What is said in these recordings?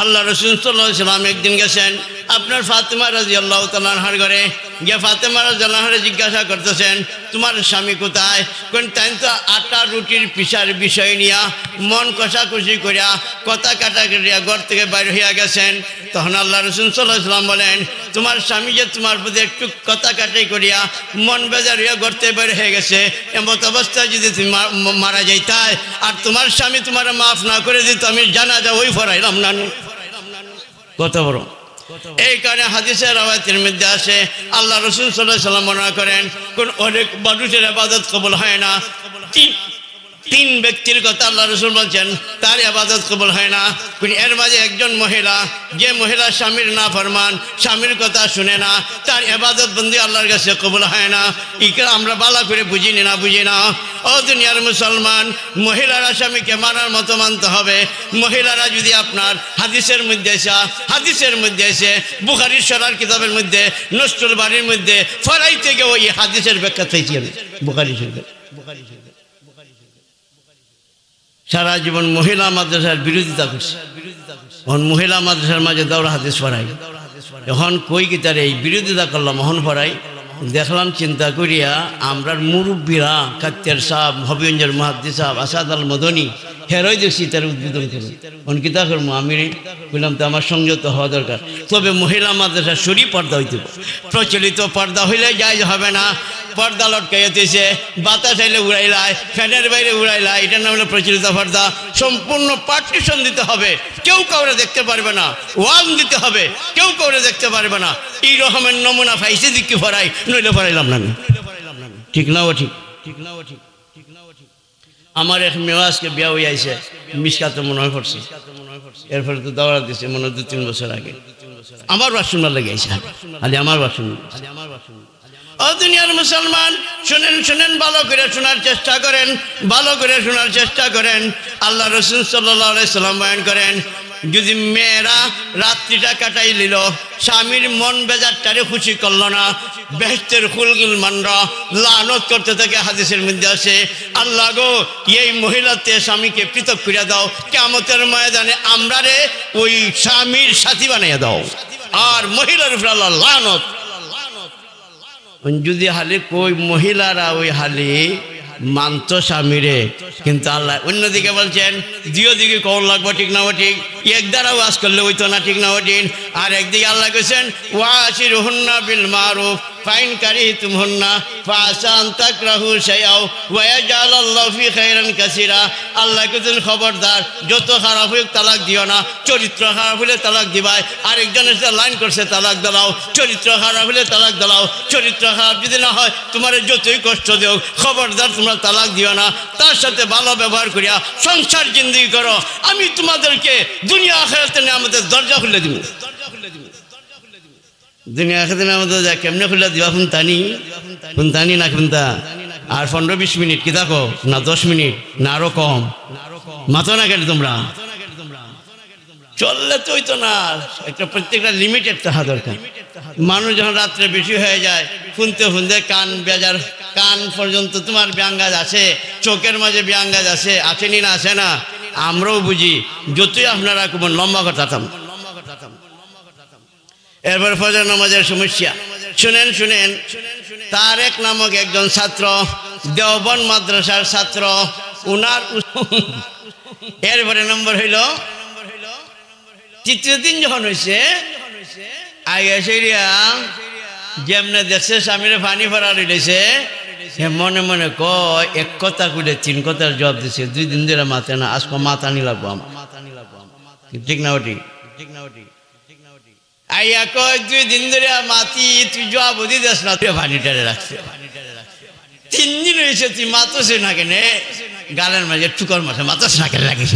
আল্লাহ রাসূল সাল্লাল্লাহু আলাইহি ওয়াসাল্লাম একদিন গেছেন আপনার ফাতেমা রাদিয়াল্লাহু তাআলা আনহার ঘরে, গিয়ে ফাতেমা রাদিয়াল্লাহু আনহাকে জিজ্ঞাসা করতেছেন তোমার স্বামী কোথায়? কোন তাই তো আটা রুটির পিসার বিষয় নিয়া মন কষাকষি করিয়া কথা কাটাকাটিয়া ঘর থেকে বাইর হইয়া গেছেন। তখন আল্লাহ রাসূল সাল্লাল্লাহু আলাইহি ওয়াসাল্লাম বলেন তোমার স্বামী যে তোমার প্রতি একটু কথা কাটাই করিয়া মন বেজার হইয়া ঘর থেকে বাইর হয়ে গেছে, এমত অবস্থায় যদি তুমি মারা যাইতাই আর তোমার স্বামী তোমার মাফ না করে দিত, আমি জানাজা ওই ফরাইলাম না। কত বড়! এই কারণে হাদিসের রাওয়ায়াতের মধ্যে আসে আল্লাহ রাসূল সাল্লাল্লাহু আলাইহি ওয়াসাল্লাম মনে করেন কোন অনেক মানুষের ইবাদত কবুল হয় না। তিন ব্যক্তির কথা আল্লাহ রাসূল বলছেন তার ইবাদত কবুল হয় না। এর মাঝে একজন মহিলা, যে মহিলা স্বামীর নাফরমান, স্বামীর কথা শুনে না, তার ইবাদত বন্দি আল্লাহর কাছে কবুল হয় না। ইকরা আমরা ভালো করে বুঝি না। ও দুনিয়ার মুসলমান, মহিলারা স্বামীকে মানার মতো মানতে হবে। মহিলারা যদি আপনার হাদিসের মধ্যে এসে বুখারীর শরার কিতাবের মধ্যে নসরুল বাড়ির মধ্যে ফরাই থেকে ওই হাদিসের ব্যাখ্যা চাইছি আমি বুখারী শরীফে। সারা জীবন মহিলা মাদ্রাসার বিরোধিতা করছে, এখন মহিলা মাদ্রাসার মাঝে দৌড়া হাদিস পড়াই। এখন কই কি তার এই বিরোধিতা করলাম মহন পড়াই। দেখলাম চিন্তা করিয়া আমরার মুরব্বীরা কাত্তের সাহেব, হবিগঞ্জের মুহাদ্দিস সাহেব আসাদ আল মদনী হেরোই দেখছি তার উদ্বোধন করুন। অনকিতা করবো আমি বললাম তো আমার সংযত হওয়া দরকার। তবে মহিলা মাদ্রাসা সরি পর্দা হইতে, প্রচলিত পর্দা হইলে জায়েজ হবে না। পর্দা লটকাইতেছে, বাতাস আইলে উড়াইলায়, ফ্যানের বাইরে উড়াইলায়, এটার নাম হলো প্রচলিত পর্দা। সম্পূর্ণ পার্টিশন দিতে হবে, কেউ কাউরে দেখতে পারবে না। ওয়াল দিতে হবে, কেউ কাউরে দেখতে পারবে না। এই রকমের নমুনা পাইছে দিকে ফরাই, নইলে ফরাইলাম না। ঠিক না? ও ঠিক। আমার এক মেয়ে আজকে বিয়া হয়ে আইছে, মিসকাতে মনে হয় পড়ছে, এরপরে তো দৌড়া দিচ্ছে মনে হয় 2-3 বছর আগে। আমার বাসন লেগে আইছে, খালি আমার বাসন। ও দুনিয়ার মুসলমান, শুনেন, ভালো করে শোনার চেষ্টা করেন। আল্লাহ রাসূল সাল্লাল্লাহু আলাইহি ওয়াসাল্লাম বয়ান করেন যদি মেয়েরা রাত্রিটা কাটাই নিল, স্বামীর মন বেজারটারে খুশি করল না, বেহেশতের খুলগুল মানরা লানত করতে থাকে। হাদিসের মধ্যে আছে আল্লাহ গো এই মহিলাতে স্বামীকে পৃথক করিয়া দাও, কিয়ামতের ময়দানে আমরারে ওই স্বামীর সাথী বানাইয়া দাও। আর মহিলার উপর আল্লাহ লানত। যদি হালি কই মহিলারা ওই হালি মানত স্বামীরে, কিন্তু আল্লাহ অন্যদিকে বলছেন দিও দিকে কৌল লাগবো, ঠিক না? ঠিক। এক দ্বারা ওয়াজ করলে হইতো না, ঠিক না? ঠিক। আর একদিকে আল্লাহ কেছেন ওয়াশিরুহুন্না বিল মারুফ ফাইন কারিহতুমহুন্না ফাআসা আন তাকরাহু শাইআও ওয়া ইয়াজআলাল্লাহু ফি খাইরান কাসীরা। আল্লাহ কেছেন খবরদার, যত খারাপ হোক তালাক দিও না। চরিত্র খারাপ হলে তালাক দিবাই। আরেকজনের সাথে লাইন করছে তালাক দাও। চরিত্র খারাপ হলে তালাক দাও। চরিত্র খারাপ যদি না হয় তোমার যতই কষ্ট দেও, খবরদার তোমরা তালাক দিও না। তার সাথে ভালো ব্যবহার করিয়া সংসার জিন্দেগি করো। আমি তোমাদেরকে দুনিয়া আখিরাতে নিয়ামতের দরজা খুলে দিব। দুনিয়া আখিরাতে নিয়ামতের দরজা কেমনে খুলে দিবা? ফুনতানি না ফুনতা। আর 15-20 মিনিট কি থাকো না, 10 মিনিট না আরো কম মাতো না কেন তোমরা? চললে তো হইতো না, একটা প্রত্যেকটা লিমিটেড থাকা দরকার। মানুষ যখন রাত্রে বেশি হয়ে যায়, শুনতে কান বেজার, কান পর্যন্ত তোমার ব্যাঙ্গাজ আছে, চোখের মাঝে ব্যাঙ্গাজ আছে, আসেনি না? আসে না? আমরাও বুঝি, যতই আপনারা খুব লম্বা করতাম। এরপর ফজর নামাজের সমস্যা শুনেন। তারেক নামক একজন ছাত্র, দেওবন্দ মাদ্রাসার ছাত্র, উনার এরপরে নম্বর হইল তৃতীয় দিন যখন হয়েছে আগে সেরিয়া যেমনে দেখছে স্বামীরে পানি ভরা রইলেছে, মনে মনে কয় এক কথা কইলে 3 কথার জবাব দিছে। 2 দিন ধরে মাথে না, আজকে মাথা নি লাগবো আমার। ঠিক না? ওটি আইয়া কয় 2 দিন ধরে মাতি, তুই জবাব দিস না, তুই পানিটারে রাখছে। 3 দিন হয়েছে তুই মাতছে না কেন? গালের মাঝে টুকর মাথা মাতস না কেন লাগিস?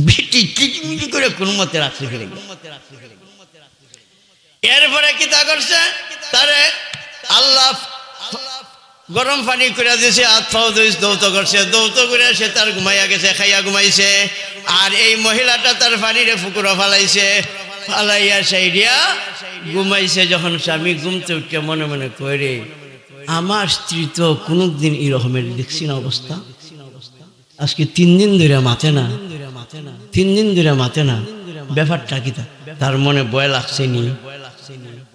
বেটি কিচমিচি করে কোন মতে রাখছে ফেলে। এরপরে কি তা করছে? তারে আল্লাহ গরম পানি করে দিয়েছে, হাত পাও দৌত করছে, দৌত করে সে তার ঘুমাইয়া গেছে, খাইয়া ঘুমাইছে। আর এই মহিলাটা তার পানিরে ফুকুরা ফালাইয়া সাইডিয়া ঘুমাইছে। যখন স্বামী ঘুমতে উঠছে মনে মনে কইরে আমার স্ত্রী তো কোনদিন এরকমের দেখছি না অবস্থা, আজকে 3 দিন ধরে মাথে না, 3 দিন ধরে মাথে না। ব্যাপারটা কিতা তার মনে ভয় লাগছে নি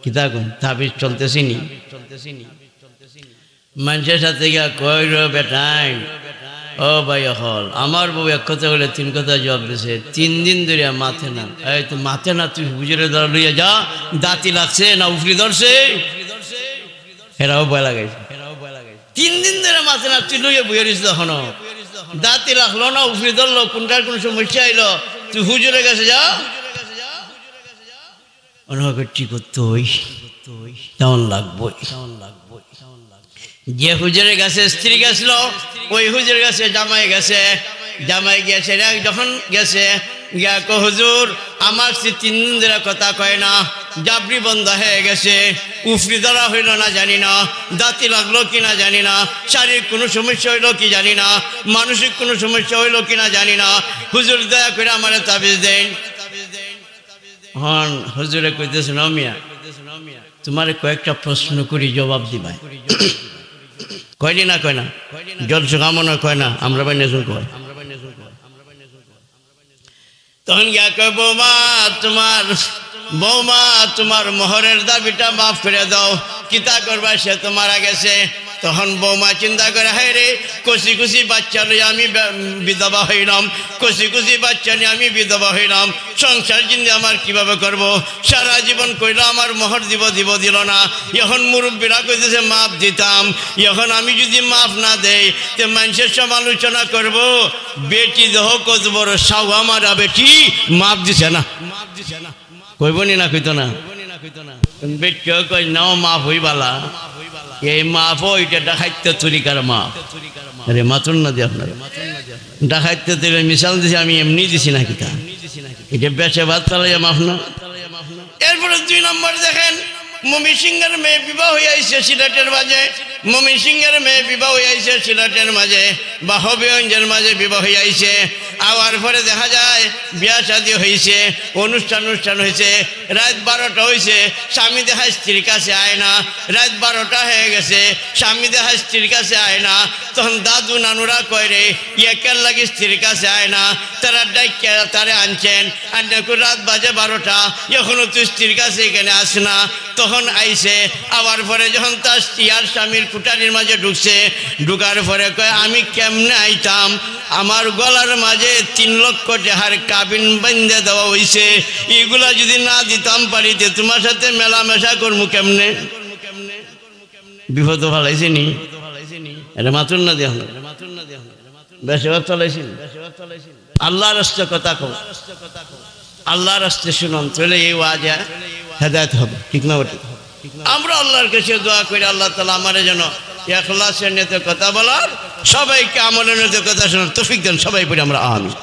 কিতা কোন তাবিজ চলতেছি নি মানুষের সাথে গিয়া কই রে বেটাই ও ভাই হল আমার বউ এক কথা বলে তিন কথা জবাব দিছে 3 দিন ধরে মাথে না এই তো মাথে না তুই হুজুরে ধর লইয়া যা দাঁতি লাগছে না উফরি ধরছে এরাও ভয় লাগাইছে 3 দিন ধরে মাথে না তুই লইয়া বইয়া দিস তখনও দাঁতি লাগলো না উফরি ধরলো কোনটার কোন সমস্যা আইলো তুই হুজুরের কাছে যা অনুভব ঠিক করতে হই তেমন লাগবো যে হুজুরের কাছে স্ত্রী গেছিল ওই হুজুরের কাছে জামাই গেছে যখন গেছে গিয়া কো হুজুর আমার সে 3 দিন ধরে কথা কয় না জাবরি বন্ধ হয়ে গেছে উফরি ধরা হইল না জানি না দাঁতি লাগলো কিনা জানি না শারীরিক কোনো সমস্যা হইলো কি জানি না মানসিক কোনো সমস্যা হইলো কিনা জানি না হুজুর দয়া করে আমার তাবিজ দেন হন হুজুরে কইতেছে না মিয়া তোমার কয়েকটা প্রশ্ন করি জবাব দিবা কয়নি না কয় না জল সুকামনা কয় না আমরা বাইনে কয় তখন গিয়া কয় বৌমা তোমার মোহরের দাবিটা মাফ করে দাও কিতা করবা সে তো মারা গেছে তখন বৌমা চিন্তা করে হায় রে কষি কষি বাচ্চা লইয়া আমি বিধবা হইলাম আমি বিধবা হইলাম সংসার জিন্দি আমার কিভাবে করব সারা জীবন কইল আমার মোহর দিল না এখন মুরব্বীরা কইতেছে মাফ দিতাম এখন আমি যদি মাফ না দেই তো মানুষের সমালোচনা করব বেটি দেহ কত বড় সাউ আমার বেটি মাফ দিছে না কইবনি না কইতো না বেটি কই নাও মাফ হইবালা এই মাফ ওইটা ডাকাইতে তরিকার মাফ আরে মাতুন না দিয়ে আপনারা ডাকাইতে দেবে মিশাল দিছি আমি এমনি দিছি না কিতা এটা বেচে ভাত চালাইয়া মাফ না এরপরে 2 নম্বর দেখেন মমি সিংহের মেয়ে বিবাহ হয়ে আইছে সিলেটের মাঝে বা হবিগঞ্জের মাঝে বিবাহ হয়ে আইছে আবার পরে দেখা যায় বিয়া শাদী হয়েছে অনুষ্ঠান হয়েছে রাত 12টা হয়েছে স্বামী দেখা স্ত্রীর কাছে আয় না রাত 12টা হয়ে গেছে স্বামী দেখা স্ত্রীর কাছে আয় না তখন দাদু নানুরা কয় রে একের লাগে স্ত্রীর কাছে আয় না তারা ডাইকে তারে আনছেন আর দেখো রাত বাজে 12টা এখনো তুই স্ত্রীর কাছে এখানে আস না তখন আইছে আবার পরে যখন তার স্ত্রীর স্বামীর কুটারির মাঝে ঢুকার পরে কয় আমি কেমনে আইতাম আমার গলার মাঝে 3 লক্ষ টাকার কাবিন বান্ধে দেওয়া হইছে এগুলা যদি না দিতাম পারিতে তোমার সাথে মেলামেশা করবো কেমনে বিপদ ভালাইছে নি এটা মাতুন না দেখ বেশি চলাইছি আল্লাহর রাস্তে কথা কও আল্লাহর রাস্তে শুনুন চলে এই ওয়াজ হেদায়েত হবে ঠিক না ওটা আমরা আল্লাহর কাছে দোয়া করি আল্লাহ তাআলা আমারে যেন ইখলাসের নিয়তে কথা বলার সবাইকে আমলের নিয়তে কথা শোনার তৌফিক দেন সবাই পড়ি আমরা আমিন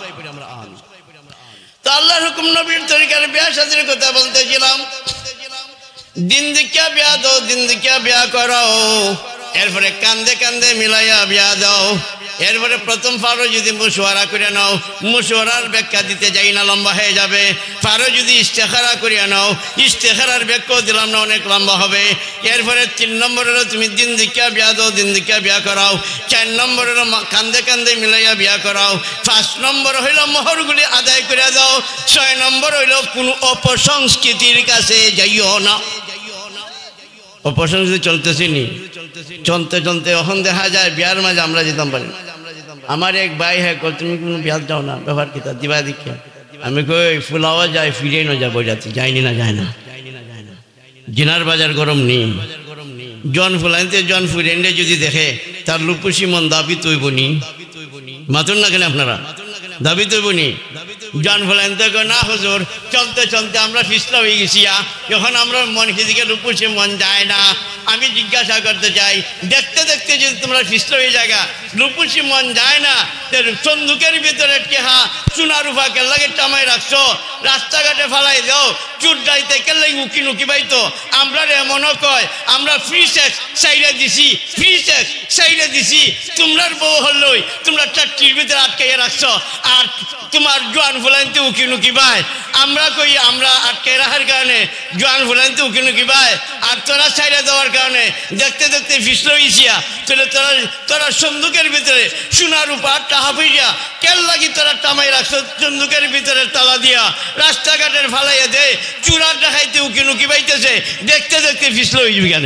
তো আল্লাহর হুকুম নবীর তরিকার বিয়া শাদীর কথা বলতেছিলাম দিন দিকিয়া বিয়া করো এরপরে কান্দে মিলাইয়া বিয়া দাও এরপরে প্রথম ফারো যদি মুশওয়ারা করে নাও মুশওয়ারার ব্যাখ্যা দিতে যাই না লম্বা হয়ে যাবে ফারো যদি ইস্তেখারা করিয়া নাও ইস্তেখারার ব্যাখ্যাও দিলাম না অনেক লম্বা হবে এরপরে 3 নম্বরেরও তুমি দিন দিকিয়া বিয়া দাও দিন দিকিয়া বিয়া করাও 4 নম্বরেরও কান্দে মিলাইয়া বিয়া করাও 5 নম্বর হইল মোহরগুলি আদায় করে দাও 6 নম্বর হইল কোনো অপসংস্কৃতির কাছে যাইও না অপসংস্কৃতি চলতেছি নি চলতে এখন দেখা যায় বিয়ার মাঝে আমরা যেতাম পারি আমার এক ভাই হ্যাঁ তুমি কোনো বিয়ার যাও না ব্যবহার কিতা দিবা দীক্ষা আমি কই ফুলাওয়া যায় ফিরে না যাবো যাচ্ছি যায়নি না যায় না জিনার বাজার গরম নেই জন ফুলাইতে জন ফুরেন্ডে যদি দেখে তার লুপুসি মন দাবি তৈবনি মাতুন না কেন আপনারা দাবি তৈবনি জন ফুলাইতে না হুজুর চলতে আমরা ফিসলা হয়ে গেছি এখন আমরা মন দিকে লুপুসি মন যায় না আমি জিজ্ঞাসা করতে চাই দেখতে যদি তোমরা ফিসলা হয়ে জায়গা লুপুসি মন যায় না সন্দুকের ভিতরে টেহা চুনা রুফা কেল্লাকে টামাই রাখছো রাস্তাঘাটে ফালাই দাও চুট যাইতে কেল্লাই উকি পাইতো আমরা এমনও কয় আমরা ফ্রি সেক্স সাইডে দিছি তোমরার বউ হলই তোমরা চারটির ভিতরে আটকাইয়া রাখছো আর তোমার জোয়ান ফুলাইতে উকি পায় আমরা কই আমরা আটকাই রাখার কারণে জোয়ান ফুলাইতে উকি পায় আর তোরা সাইডে দেওয়ার হওয়ার কারণে দেখতে দেখতে ফিসল হইছিয়া তাহলে তোরা সন্দুকের ভিতরে সোনার উপর টাহা ফিরিয়া কেন লাগি তোরা টামাই রাখছ সন্দুকের ভিতরে তালা দিয়া রাস্তাঘাটের ফালাইয়া দে চূড়ার দেখাইতে উকি নুকি পাইতেছে দেখতে দেখতে ফিসল হইবি কেন?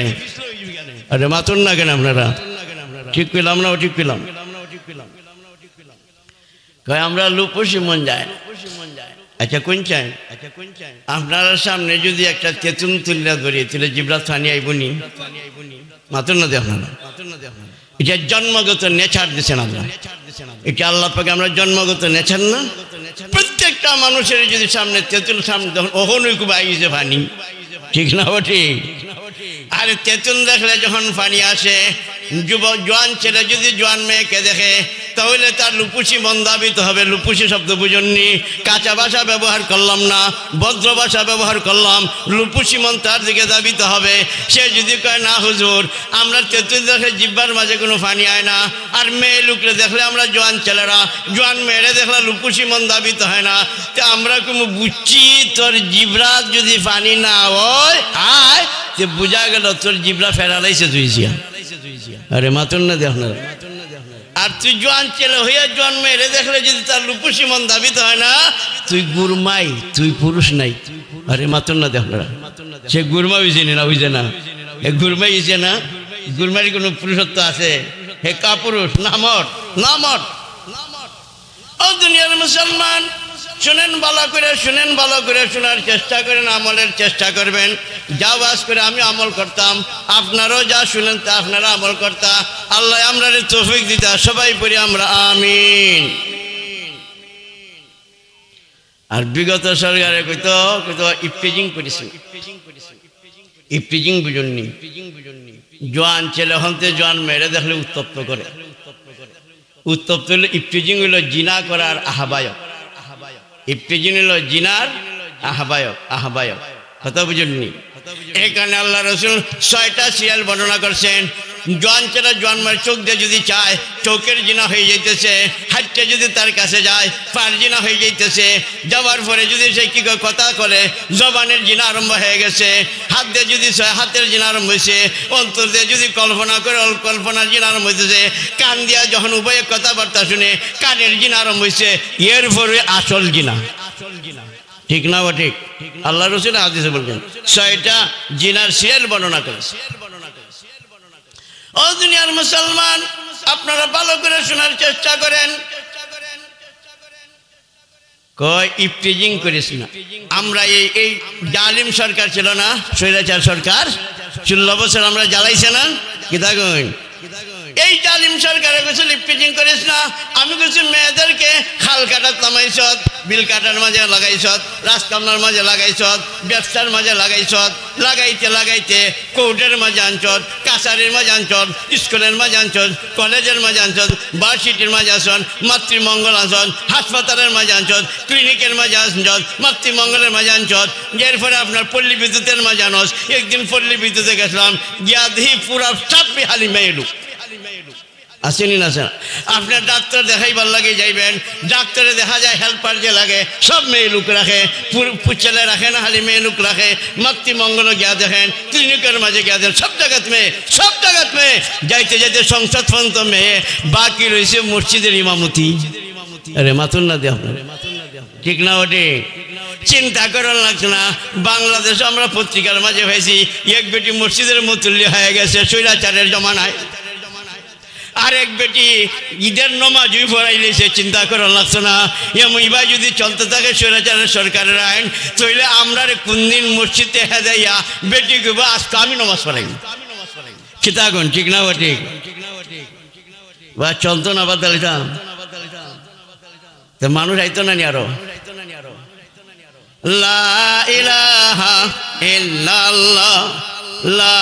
আরে মাতুন না কেন আপনারা? ঠিক পেলাম না? ঠিক পেলাম। আমরা লুপসি মন যায়। আচ্ছা কোন চাই? আপনার সামনে যদি একটা তেতুন তুলিয়া ধরি তুলে জিব্রা থানি আইবনি মাতুন না দেখ না। এটা জন্মগত নেচার দিচ্ছেন আল্লাহ। এটা আল্লাহ পাকে আমরা জন্মগত নেচার না। প্রত্যেকটা মানুষের যদি সামনে তেঁতুল সামনে তখন ওহনই খুব আইছে পানি, ঠিক না? ঠিক। আর তেঁতুল দেখলে যখন পানি আসে, জোয়ান ছেলে যদি জোয়ান মেয়েকে দেখে তাহলে তার লুপুসি মন দাবিত হবে। লুপুসি শব্দ বুঝননি, কাঁচা ভাষা ব্যবহার করলাম না, ভদ্র ভাষা ব্যবহার করলাম। লুপুসি মন তার দিকে দাবিত হবে। সে যদি কয় না হুজুর আমরা তেঁতুল দেখে জিব্বার মাঝে কোনো পানি আয় না, আর মেয়ে লুকলে দেখলে আমরা জোয়ান ছেলেরা জোয়ান মেয়েরে দেখলে লুপুসি মন দাবিত হয় না, তো আমরা কোনো বুঝছি তোর জিব্রা যদি পানি না হয় আয় যে বুঝা গেল তোর জিব্রা ফেরালাইছে তুইছিয়া। আরে মাতুন না দেখ না। আর তুই জোয়ান ছেলে হইয়া জোয়ান মেয়েরে দেখলে যদি তার লুপুসি মন দাবিত হয় না, তুই গুরমাই, তুই পুরুষ নাই। আরে মাতুন না দেখ না। সে গুরমা হয়েছে না? হইছে না? এ গুরমাই হয়েছে না? গুরমারি কোনো পুরুষত্ব আছে? হে কাপুরুষ নামট নামট। ও দুনিয়ার মুসলমান শুনেন ভালো করে, শুনেন ভালো করে, শোনার চেষ্টা করেন, আমলের চেষ্টা করবেন। যা বাস করে আমি আমল করতাম, আপনারাও যা শুনেন তা আপনারা আমল করতা। আল্লাহ আমরা তৌফিক দিতা। সবাই পড়ি আমরা আমিন। আর বিগত সরকারে কইতো ইফটিজিং করেছে। ইফটিজিং বুঝুননি? জোয়ান ছেলে হতে জোয়ান মেয়েরে দেখলে উত্তপ্ত করে। উত্তপ্ত হইল ইফটিজিং হইল জিনা করার আহ্বায়ক। ইফতিজিন হলো জিনার আহ্বায়ক। আহ্বায়ক কথা বুঝুননি? এই কারণে আল্লাহ রসুল 6টা সিরিয়াল বর্ণনা করছেন। জোয়ান ছেলে জোয়ান মার চোখ দিয়ে যদি চায় চোখের জিনা হয়ে যাইতেছে, হাতটা যদি তার কাছে যায় পার জিনা হয়ে যাইতেছে, যাওয়ার পরে যদি সে কি কথা করে জবানের জিনা আরম্ভ হয়ে গেছে, হাত দিয়ে যদি হাতের জিনা আরম্ভ হয়েছে, অন্তর দিয়ে যদি কল্পনা করে কল্পনার জিনা আরম্ভ হইতেছে, কান দিয়া যখন উভয়ে কথাবার্তা শুনে কানের জিনা আরম্ভ হয়েছে, এর পরে আসল জিনা। ঠিক না? ঠিক। আল্লাহ রসুল হাদিসে বলছেন 6টা জিনার সিরিয়াল বর্ণনা করেছে। ও দুনিয়ার মুসলমান আপনারা ভালো করে শোনার চেষ্টা করেন। কয় ইফতিজিং করিস না। আমরা এই জালিম সরকার ছিল না, স্বৈরাচার সরকার, 16 বছর আমরা জ্বালাইছে না কিতা কইন? এই জালিম সরকারে গেছিল ইফতিজিং করিস না। আমি কিছু মেয়েদেরকে খাল কাটার নামাইছত, বিল কাটার মাঝে লাগাইছত, রাজকামনার মাঝে লাগাইছত, ব্যবসার মাঝে লাগাইছত, লাগাইতে লাগাইতে কোর্টের মাঝে আনছত, কাছারির মাঝে আনছত, স্কুলের মাঝে আনছত, কলেজের মাঝে আনছত, ভার্সিটির মাঝে আসন, মাতৃমঙ্গল আসন, হাসপাতালের মাঝে আনছত, ক্লিনিকের মাঝে আনছত, মাতৃমঙ্গলের মাঝে আনছত। এরপরে আপনার পল্লী বিদ্যুতের মাঝে আনস। একদিন পল্লী বিদ্যুতে গেছিলাম, গিয়া দেখি পুরা চাপি হালি মেয়েলু আসেনি না স্যার? আপনার ডাক্তার দেখাইবার লাগে যাইবেন, ডাক্তারে দেখা যায় হেল্পার যে লাগে সব মেয়ে লোক রাখে, ছেলে রাখে না, খালি মেয়ে লোক রাখে। মাতৃমঙ্গল গিয়া দেখেন, ক্লিনিকের মাঝে গিয়া দেখেন, সব জায়গাত মেয়ে, সব জায়গাত মেয়ে। যাইতে যাইতে সংসদ পর্যন্ত মেয়ে, বাকি রয়েছে মসজিদের ইমামতি। আরে মাতুন না দেখ, ঠিক না? ওটি চিন্তা করার লাগছে না। বাংলাদেশে আমরা পত্রিকার মাঝে হয়েছি এক বেটি মসজিদের মুতল্লি হয়ে গেছে স্বৈরাচারের জমানায়, আরেক বেটি ঈদের নমাজই পড়াই লেছে। চিন্তা করার লাগছে না। এমনভাবে যদি চলতে থাকে স্বৈরাচারের সরকারের আইন, তাহলে আমরা কোন দিন মসজিদে হেদাইয়া বেটি গব আজকে আমি নমাজ পড়াই চিতাগন, ঠিক না? ঠিক বা চলতো না বাদালিটা তো মানুষ আইতো না নি আরো। লা ইলাহা ইল্লাল্লাহ, লা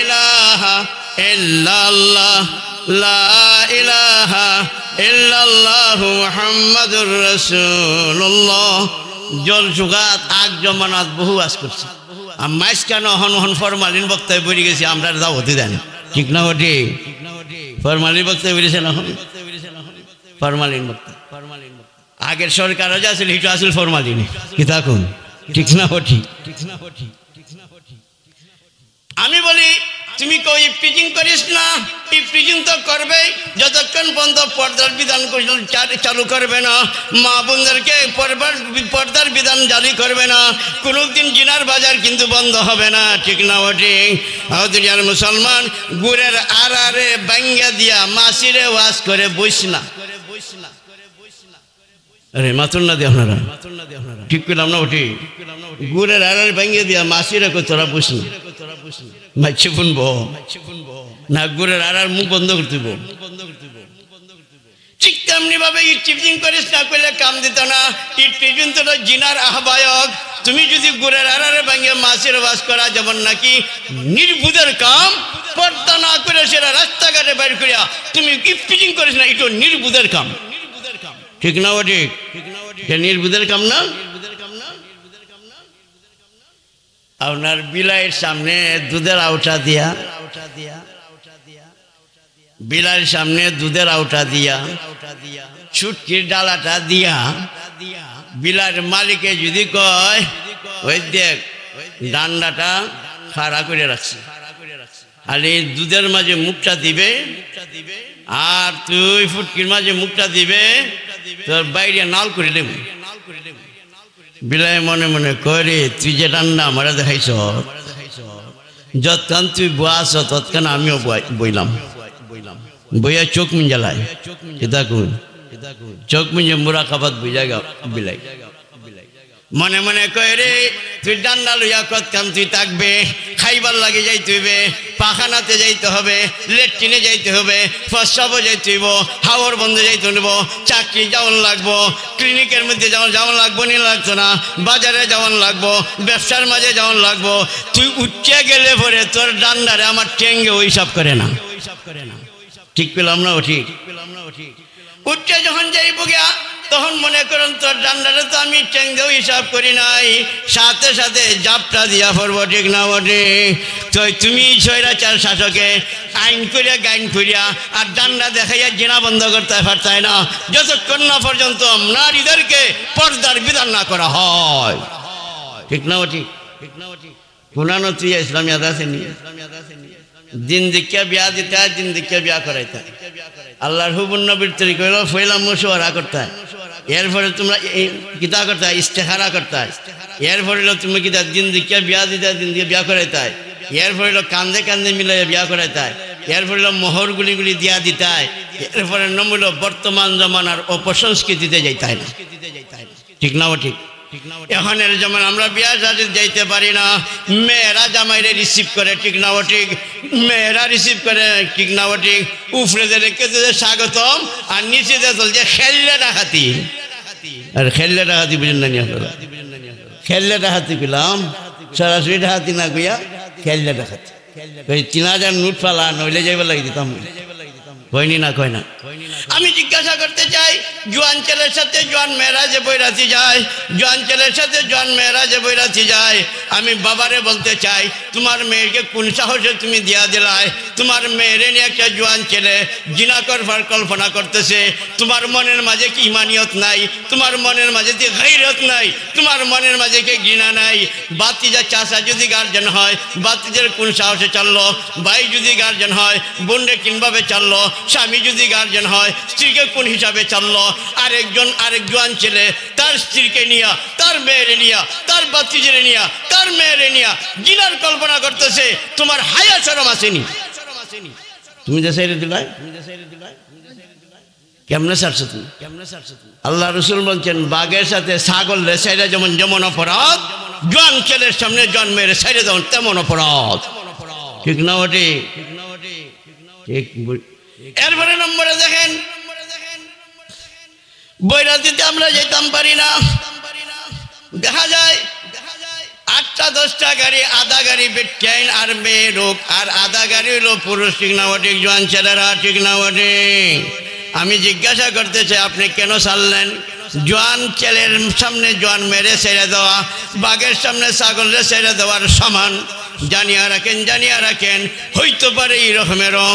ইলাহা ইল্লাল্লাহ, লা ইলাহা ইল্লাল্লাহু মুহাম্মাদুর রাসূলুল্লাহ। জল সুগাত আগ জমানাত বহু আজ করছে। মাইস কেন হন হন ফরমালিন বক্তায় বেরিয়ে গেছি, আমরা দাওয়াতি দেন, ঠিক না? ওটি ফরমালিন বক্তায় বেরিয়েছে না, ফরমালিন বক্তা। আগের সরকার যা আসলে হিটু আসল ফরমালিন কি থাকুন, ঠিক না? ওটি আমি বলি তুমি কই ইফটিজিং করিস না, ইফটিজিং তো করবে যতক্ষণ পর্যন্ত পর্দার বিধান চালু করবে না, মা বোনদেরকে পর্দার বিধান জারি করবে না, কোনোদিন জিনার বাজার কিন্তু বন্ধ হবে না। ঠিক না ঠিক? দুনিয়ার মুসলমান গুড়ের আড়ারে বাঙ্গা দিয়া মাসিরে ওয়াজ করে বইস না। আরে মাতুন না দিয়ে আপনারা ঠিক করলাম না? ওটি গুড়ের আড়ারে বাঙ্গা দিয়া মাসিরে কই তোরা বইস না, মাইছে শুনবো না, গুড়ের আড়ার মুখ বন্ধ করতে দিব। ঠিক তেমনি ভাবে ইফটিজিং করিস না করলে কাম দিত না। ইফটিজিং তো জিনার আহ্বায়ক। তুমি যদি গুড়ের আড়ারে ভাঙিয়ে মাছের বাস করা যেমন নাকি নির্বুধের কাম, পর্দা না করে সেটা রাস্তাঘাটে বাইর করিয়া তুমি ইফটিজিং করিস না, এটা নির্বুধের কাম। ঠিক না? ও ঠিক নির্বুধের কাম না? আপনার বিলাইয়ের সামনে দুধের আউটা দিয়া, বিলাইয়ের সামনে দুধের আউটা দিয়া, ছুটকির ডালাটা দিয়া, বিলাইয়ের মালিকে যদি কয় ওই দেখ ডান্ডাটা খাড়া করে রাখছি, আর এই দুধের মাঝে মুখটা দিবে, আর তুই ফুটকির মাঝে মুখটা দিবে, তোর বাইরে নাল করে দেব। বিলাই মনে মনে করে তুই যে রান্না আমারা দেখাইছ, যতক্ষণ তুই বয়াস তৎক্ষণ আমিও বইলাম, বইয়া চোখ মিঞ্জালাই চোখ মিঞ্জে মুরা খাবাত বুঝা গা। বিলাই মনে মনে কয় রে তুই ডান্ডা লইয়া কতক্ষণ তুই থাকবে, খাইবার লাগে যাইতে হইবে, পাখানাতে যাইতে হবে, লেট্রিনে যাইতে হবে, প্রস্রাবও যাইতে হইব, হাওয়ার বন্ধে যাইতে হইব, চাকরি যাওয়ান লাগবো, ক্লিনিকের মধ্যে যাওয়ান লাগবো, নি লাগতো না, বাজারে যাওয়ান লাগবো, ব্যবসার মাঝে যাওয়ান লাগবো। তুই উঠে গেলে পরে তোর ডান্ডারে আমার টেঙ্গে ওই সব করে না। ঠিক পেলাম না? ও ঠিক উঠে যখন যাইব গিয়া তখন মনে করেন তোর ডান্ডারে তো আমি টেঙ্গেও হিসাব করি নাই, সাথে সাথে জাপটা দিয়া পড়বো। ঠিক না? ওঠে তো তুমি স্বৈরাচার শাসকে আইন করিয়া গাইন করিয়া আর ডান্ডা দেখাইয়া জেনা বন্ধ করতে পারতাই না, যতক্ষণ না পর্যন্ত নারীদেরকে পর্দার বিধান না করা হয়। ঠিক না? ঠিক কোনানো তুই ইসলামী আদা আসেনি, দিন দেখিয়া বিয়া দিতে হয়, দিন দেখিয়া বিয়া করাইতে হয়। আল্লাহর হুবুর নবীর তরিকা হইল ফইলাম মুশওয়ারা করতে হয়, এরপরে তোমরা কিতা করতে হয়, ইস্তেখারা করতে হয়। এরপরে তুমি কিতা দিন দেখিয়া বিয়া দিতে হয়, দিন দিয়ে বিয়া করাইতে হয়। এরপরে কান্দে কান্দে মিলাইয়া বিয়া করাইতে হয়। এরপরে মোহর গুলি দিয়া দিতে হয়। এরপরে নমূল বর্তমান জমানার অপসংস্কৃতিতে যাইতে হয় না। ঠিক না? ঠিক এখনের যেমন আমরা বিয়া সাথে যাইতে পারি না, মেয়েরা জামাইরে রিসিভ করে। ঠিক না? ঠিক মেয়েরা রিসিভ করে। ঠিক না? ঠিক উপরে রেখে স্বাগতম আর নিচে চলছে খেললে ডাকাতি। আর খেললে ডাকাতি বুঝেন না? খেললে ডাকাতি পেলাম, সরাসরি ডাকাতি না কইয়া খেললে ডাকাতি। 3000 নোট পালা নইলে যাইবার লাগি দিতাম। কইনি না? কয় না? আমি জিজ্ঞাসা করতে চাই, জোয়ান ছেলের সাথে জোয়ান মেয়েরা যে বৈরাতি যায়, জোয়ান ছেলের সাথে জোয়ান মেয়েরা যে বৈরাতি যায়, আমি বাবারে বলতে চাই তোমার মেয়েকে কোন সাহসে তুমি দিয়া দিলায়? তোমার মেয়েরে নিয়ে একটা জোয়ান ছেলে জিনা করবার কল্পনা করতেছে। তোমার মনের মাঝে কি ইমানিয়ত নাই? তোমার মনের মাঝে কি গায়রত নাই? তোমার মনের মাঝে কি ঘৃণা নাই? বাতিজা চাচা যদি গার্জেন হয়, বাতিজের কোন সাহসে চাললো? ভাই যদি গার্জেন হয়, বোনরে কিনভাবে চাললো? স্বামী যদি গার্জেন হয়, স্ত্রীকে কোন হিসাবে চাললো? আরেক জোয়ান ছেলে তার স্ত্রীকে নিয়া, তার মেয়েরে নিয়া, তার বাতিজেরে নিয়া, তার মেয়েরে নিয়া জিনার কল্পনা করতেছে। তোমার হায়া শরম আসেনি? তুমি যে সাইরে দিলাই, কেমনে ছাড়ছো তুমি? আল্লাহ রসুল বলছেন বাঘের সাথে ছাগল রে সাইরে যেমন অপরাধ, জোয়ান ছেলের সামনে জোয়ান মেয়েরে সাইরে যেমন তেমন অপরাধ। ঠিক না? ঠিক। এরপরে নম্বরে দেখেন, বৈরাতিতে আমরা যেতাম পারি না। দেখা যায় 8টা 10টা গাড়ি, আধা গাড়ি বেটাইন আর মেয়ে লোক, আর আধা গাড়ি হলো পুরুষ। ঠিক না? ঠিক জোয়ান ছেলেরা। ঠিক না? আমি জিজ্ঞাসা করতে চাই আপনি কেন ছাড়লেন? জোয়ান ছেলের সামনে জোয়ান মেরে ছেড়ে দেওয়া বাঘের সামনে ছাগলের ছেড়ে দেওয়ার সমান। জানিয়া রাখেন হইতে পারে এই রকমেরও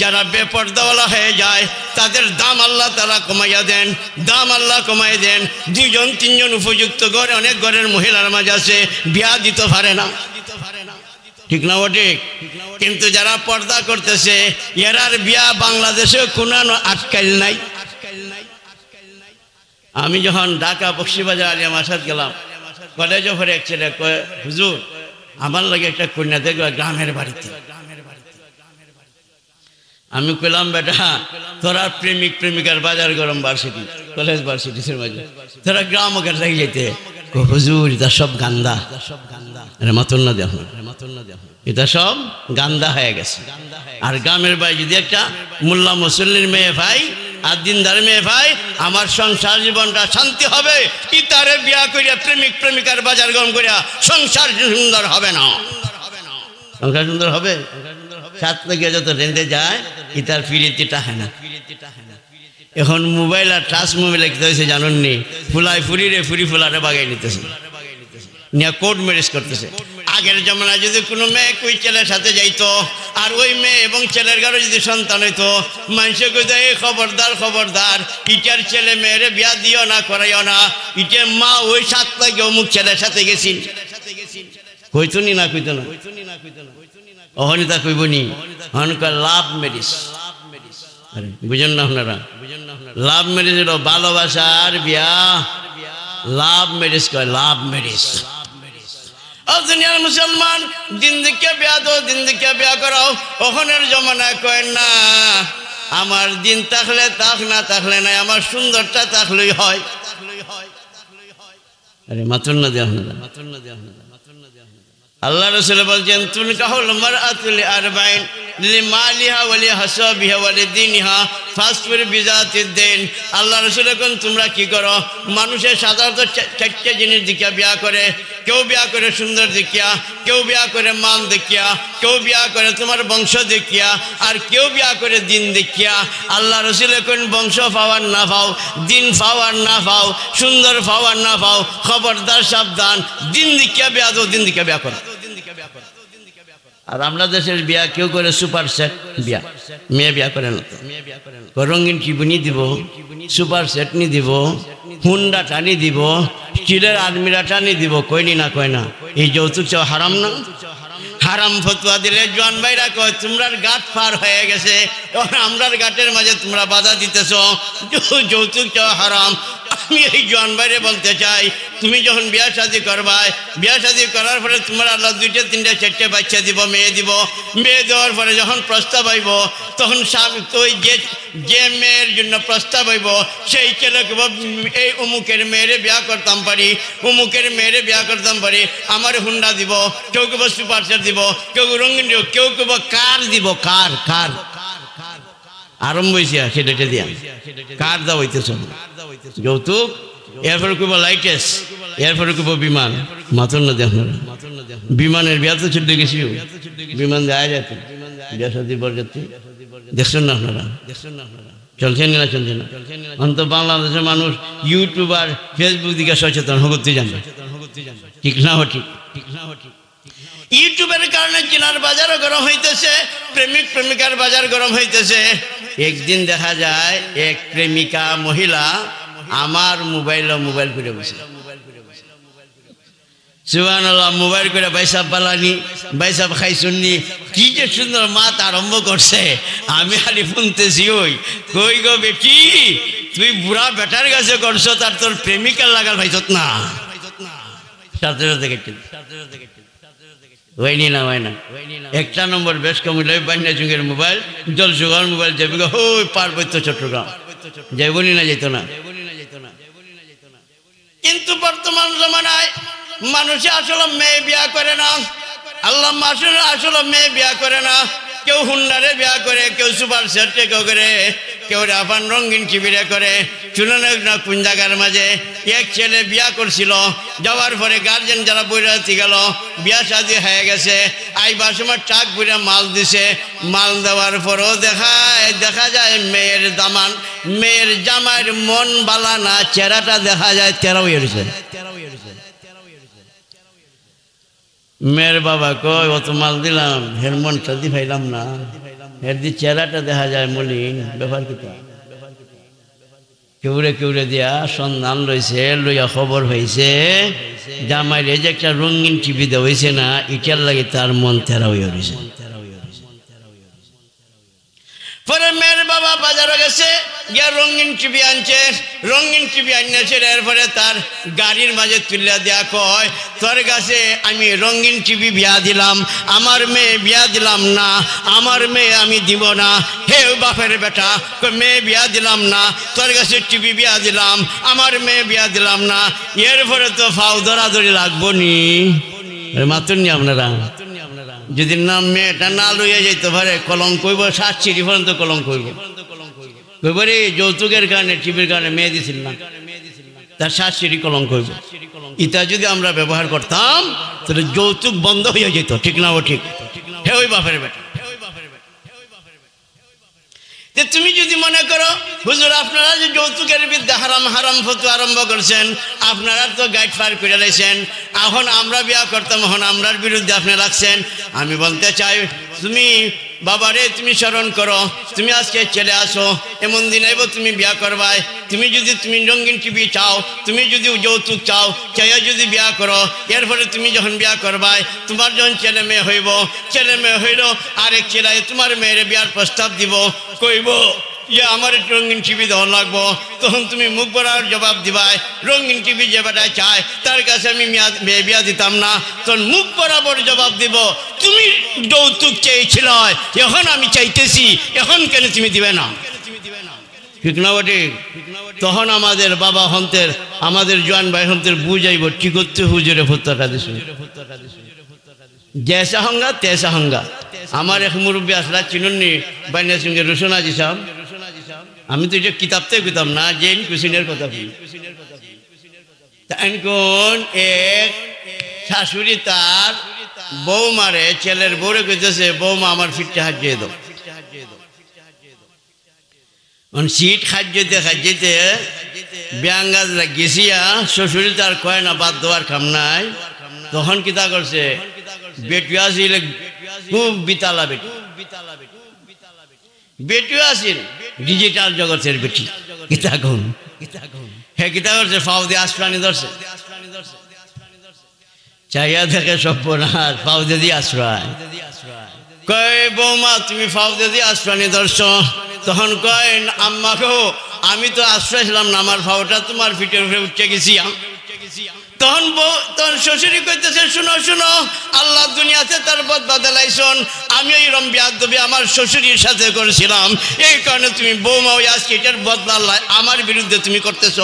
যারা বেপর্দাওয়ালা হয়ে যায় তাদের দাম আল্লাহ তাআলা কমাইয়া দেন, দাম আল্লাহ কমাই দেন। 2জন 3জন উপযুক্ত ঘরে, অনেক ঘরের মহিলার মাঝে আছে বিয়া দিতে পারে না। ঠিক না ঠিক? কিন্তু যারা পর্দা করতেছে এরার বিয়া বাংলাদেশে কোনো আটকাইল নাই। আমি যখন ঢাকা বক্সিবাজার আলিয়া মাসাদ গেলাম, কলেজে পরে এক ছেলে কয়, হুজুর আমার লাগে একটা কন্যা দেখবে গ্রামের বাড়িতে। আমি কইলাম, বেটা তোরা প্রেমিক প্রেমিকার বাজার গরম ভার্সিটি, কলেজ ভার্সিটির মাঝে তোরা গ্রাম ওখানে থাকি যেতে। হুজুর এটা সব গান্দা, মাতন না দেখো, এটা সব গান্দা হয়ে গেছে। আর গ্রামের বাড়ি যদি একটা মোল্লা মুসল্লির মেয়ে ভাই আর দিনদার মেয়ে ভাই, আমার সংসার জীবনটা শান্তি হবে। ইতারে বিয়া করিয়া প্রেমিক প্রেমিকার বাজার গরম করিয়া সংসার সুন্দর হবে না। সংসার সুন্দর হবে? সাত থেকে যত রেঁধে যায় ইতার ফিরিতিটা হয় না। এখন মোবাইল আর টাচ মোবাইলে কি হয়েছে জানুন নি, ফুলাই ফুরি রে ফুরি ফুলারে বাগাই নিতেছে, নিয়ে কোর্ট ম্যারেজ করতেছে। আগের জমানায় যদি কোনো মেয়ে ওই ছেলের সাথে যাইতো আর ওই মেয়ে এবং ছেলের ঘরে যদি সন্তান হইতো, মানুষে কইতো এই খবরদার খবরদার, ইটার ছেলে মেয়েরে বিয়া দিও না, করাইও না, ইটার মা ওই সাত লাগে অমুক ছেলের সাথে গেছি। কইতো নি না? কইতো না? অহনিতা কইব নি? লাভ ম্যারেজ, বুঝেন না আপনারা? লাভ ম্যারেজ হলো ভালোবাসার বিয়া, লাভ ম্যারেজ কয়, লাভ ম্যারেজ। দুনিয়ার মুসলমান দিন দিকে বিয়া দো, দিন দিকে বিয়া করাও। ওখানের জমানায় কয় না, আমার দিন থাকলে তাক, না থাকলে নাই, আমার সুন্দরটা থাকলেই হয়। আরে মাতুন না দেওয়া, মাতুন না দেওয়া। আল্লাহ রাসূল বলছেন, তুনকাহুল মারআতুল আরবাইন লিমালিহা ওয়া লিহাসাবিহা ওয়া লিদিনিহা ফাসবির বিজাতিদ দিন। আল্লাহ রাসূল এখন তোমরা কি করো? মানুষের সাধারণত চারটে জিনিস দেখিয়া বিয়া করে। কেউ বিয়া করে সুন্দর দেখিয়া, কেউ বিয়া করে মান দেখিয়া, কেউ বিয়া করে তোমার বংশ দেখিয়া, আর কেউ বিয়া করে দিন দেখিয়া। আল্লাহ রাসূল এখন বংশ পাওয়ার না পাও, দিন পাওয়ার না পাও, সুন্দর পাওয়ার না পাও, খবরদার সাবধান, দিন দেখিয়া বিয়া দো, দিন দেখিয়া বিয়া করো। আর আমরা দেশের বিয়া কেউ করে সুপার সেট বিয়া, মেয়ে বিয়া করে না, রঙিন চিবুনি দিব, সুপার সেট নি দিব, হুন্ডা টানি দিব, স্টিলের আলমিরা টানি দিব। কইনি না? কয় না? এই যৌতুক চাও হারাম না? হারাম ফতুয়া দিলে জোয়ান ভাইরা কয় তোমরার গাট পার হয়ে গেছে, আমরার গাটের মাঝে তোমরা বাধা দিতেছ, যৌতুক চাও হারাম। আমি এই জোয়ান ভাইরে বলতে চাই, তুমি যখন বিয়া শাদী করবাই, বিয়া শাদী করার পরে তোমার আল্লাহ 2টা 3টা 4টে বাচ্চা দিব, মেয়ে দিব। মেয়ে দেওয়ার পরে যখন প্রস্তাব আইব, তখন স্বামী তো যে মেয়ের জন্য প্রস্তাব আইব সেই ছেলেকে এই অমুকের মেয়েরে বিয়া করতাম পারি, অমুকের মেয়েরে বিয়া করতাম পারি, আমার হুন্ডা দিব, কেউ কেউ সুপার সেট দিব, কেউ রঙিন দিব, কেউ কেউ কার দিব। কার কার আরম্ভ হয়েছে সেটা দিয়া কার দেওয়া হইতেছ যৌতুক। এরপরে কইব লাইটেস, এরপরে কইব বিমান। মাতন না দেখ, বিমানের বিয়া তো চলে গেছি, বিমান দেওয়া যেত, বিয়া সাথী বরযাত্রী দেখছেন না আপনারা? চলছে না? চলছে না? অন্ত বাংলাদেশের মানুষ ইউটিউব আর ফেসবুক দিকে সচেতন হতে জানবে, ঠিক না? ঠিক ইউটিউবের কারণে কেনার বাজারও গরম হইতেছে, প্রেমিক প্রেমিকার বাজার গরম হইতেছে। একদিন দেখা যায় এক প্রেমিকা মহিলা আমার মোবাইল করে বসে, সুবহানাল্লাহ, মোবাইল করে বাইসাব বালানি, বাইসাব খাইছুননি, কি যে সুন্দর মাত আরম্ভ করছে। আমি খালি শুনতেছি, ওই কই গো বেটি, তুই বুড়া বেটার কাছে করছো, তার তোর প্রেমিকার লাগাল ভাইছত না। সাথে হয়নি না? হয় না? একটা নম্বর বেশ কমিল বান্যা যুগের মোবাইল, জল সুগার মোবাইল যাবি গো ওই পার্বত্য চট্টগ্রাম, যাইবনি না? যেত না? কিন্তু বর্তমান জমানায় মানুষে আসলে মেয়ে বিয়া করে না। আল্লাহ আসলে মেয়ে বিয়া করে না। কেউ হুন্ডারে বিয়া করে, কেউ সুপার সেটে কেউ করে, কেউ রাফান রঙিন কিবিরে করে। শুনে না কোন জায়গার মাঝে এক ছেলে বিয়া করছিল, যাওয়ার পরে গার্জেন যারা বইরাতি গেল, বিয়া শাদী হয়ে গেছে, আইবার সময় ট্রাক বইরা মাল দিছে। মাল দেওয়ার পরও দেখা যায় মেয়ের দামান, মেয়ের জামাইয়ের মন বালা না, চেহারাটা দেখা যায় তেরাও এসেছে। মেয়ের বাবা কয় অত মাল দিলাম, হের মনটা দি পাইলাম না, হের দি চেহারাটা দেখা যায় মলিন, ব্যাপার কি? কেউরে কেউরে দিয়া সন্ধান লইছে, লইয়া খবর হয়েছে জামাইরে যে একটা রঙিন টিভি দেওয়া হয়েছে না, এটার লাগে তার মন তেরা হইয়া রয়েছে। পরে মেয়ের বাবা বাজারে গেছে, গিয়া রঙিন টিভি আনছে, রঙিন টিভি আনিয়েছে। এরপরে তার গাড়ির মাঝে তুলিয়া দেয়া কয়, তোর কাছে আমি রঙিন টিভি বিয়া দিলাম, আমার মেয়ে বিয়া দিলাম না, আমার মেয়ে আমি দিব না। হে বাপের বেটা, মেয়ে বিয়া দিলাম না, তোর কাছে টিভি বিয়া দিলাম, আমার মেয়ে বিয়া দিলাম না। এরপরে তো ফাও ধরাধরি লাগবো নি, মাত্র নি আপনারা। যদি না মেয়েটা না লইয়া যাইতে পারে কলঙ্ক কইব, 7 চিঠি পর্যন্ত কলঙ্ক কইব। কইব রে যৌতুকের কারণে টিভির কারণে মেয়ে দিছিল না, তার 7 চিঠি কলঙ্ক কইব। এটা যদি আমরা ব্যবহার করতাম তাহলে যৌতুক বন্ধ হইয়া যেত, ঠিক না? ও ঠিক। হে ওই বাপের বেটা, তুমি যদি মনে করো হুজুর আপনারা যে যৌতুকের বিদ্যা হারাম হারাম ফতোয়া আরম্ভ করছেন, আপনারা তো গাইড ফার করে লাইছেন, এখন আমরা বিয়া করতাম, এখন আমরার বিরুদ্ধে আপনি লাগছেন। আমি বলতে চাই, তুমি বাবারে তুমি স্মরণ করো, তুমি আজকে চলে আসো, এমন দিন আইব তুমি বিয়া করবাই। তুমি যদি তুমি রঙিন টিভি চাও, তুমি যদি যৌতুক চাও, চাইয়া যদি বিয়া করো, এরপরে তুমি যখন বিয়া করবাই, তোমার যখন ছেলে মেয়ে হইব, ছেলে মেয়ে হইল আরেক ছেলে তোমার মেয়ের বিয়ার প্রস্তাব দিব, কইব যে আমার রঙিন টিভি দেওয়া লাগবো, তখন তুমি মুখ ভরার জবাব দিবাই, রঙিন টিভি যে বেটা চায় তার কাছে আমি মেয়ে বিয়া দিতাম না। তখন মুখ বরাবর জবাব দিব, তুমি যৌতুক চেয়েছিল, এখন আমি চাইতেছি, এখন কেন তুমি দিবে না? ঠিক না বটে? তখন আমাদের বাবা হন্তের, আমাদের জোয়ান ভাই হন্তের বুঝাইব, ঠিক হচ্ছে হুজুরে ফতোয়াটা দিছে, জেসা হঙ্গা তেসা হঙ্গা। আমার এক মুরব্বী আসলা চিনুননি বাইনা সঙ্গে রসুন আজি সাহেব, আমি তো এটা কিতাব থেকে কিতাব না, জেন কুসিনের কথা বলি। কোন এক শাশুড়ি তার বৌমারে, ছেলের বউরে কইতেছে, বৌমা আমার ফিটটা হাজিয়ে দাও। সিট খাদ্যতে খাদ্যতে ব্যাঙ্গাজ লাগিয়েছিয়া শ্বশুরি তার কয় না বাদ দেওয়ার কাম নাই। তখন কিতা করছে, বেটু আসিল খুব বিতালা, বেটি বেটু আসিল ডিজিটাল জগতের বেটি। কিতা গুণ হে কিতা করছে, ফাও দিয়ে আশ্রানি ধরছে, চাইয়া দেখে সব্যনাশ, ফাও দিয়ে আশ্রয়। কয় বৌমা তুমি ফাও দিয়ে আশ্রানি ধরছ। তখন কয় আম্মা গো, আমি তো আশ্রয় ছিলাম না, আমার ফাওটা তোমার ফিটের উপরে উঠে গেছি। তখন শ্বশুরি কইতেছে, শুনো শুনো, আল্লাহ দুনিয়াতে তার বদলাইছন, আমি ওই রম্বিয়াদবি আমার শ্বশুরির সাথে করেছিলাম, এই কারণে তুমি বৌমা ওই আজকে এটার বদলা আমার বিরুদ্ধে তুমি করতেছ।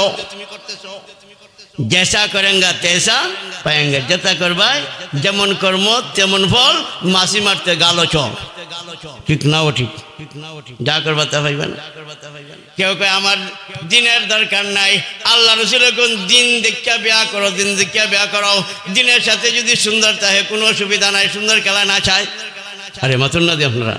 জেসা করেঙ্গা তেসা পায়েঙ্গা, যেটা করবাই যেমন কর্ম তেমন ফল, মাসি মারতে গালো চল, ঠিক না? ও ঠিক, যা করবা তা পাইবেন। কেউ কয় আমার দিনের দরকার নাই, আল্লাহ রসুল কোন দিন দেখিয়া বিয়া করো, দিন দেখিয়া বিয়া করো, দিনের সাথে যদি সুন্দর থাকে কোনো অসুবিধা নাই, সুন্দর খেলা না চায়। আরে মাতুন না দিয়ে আপনারা,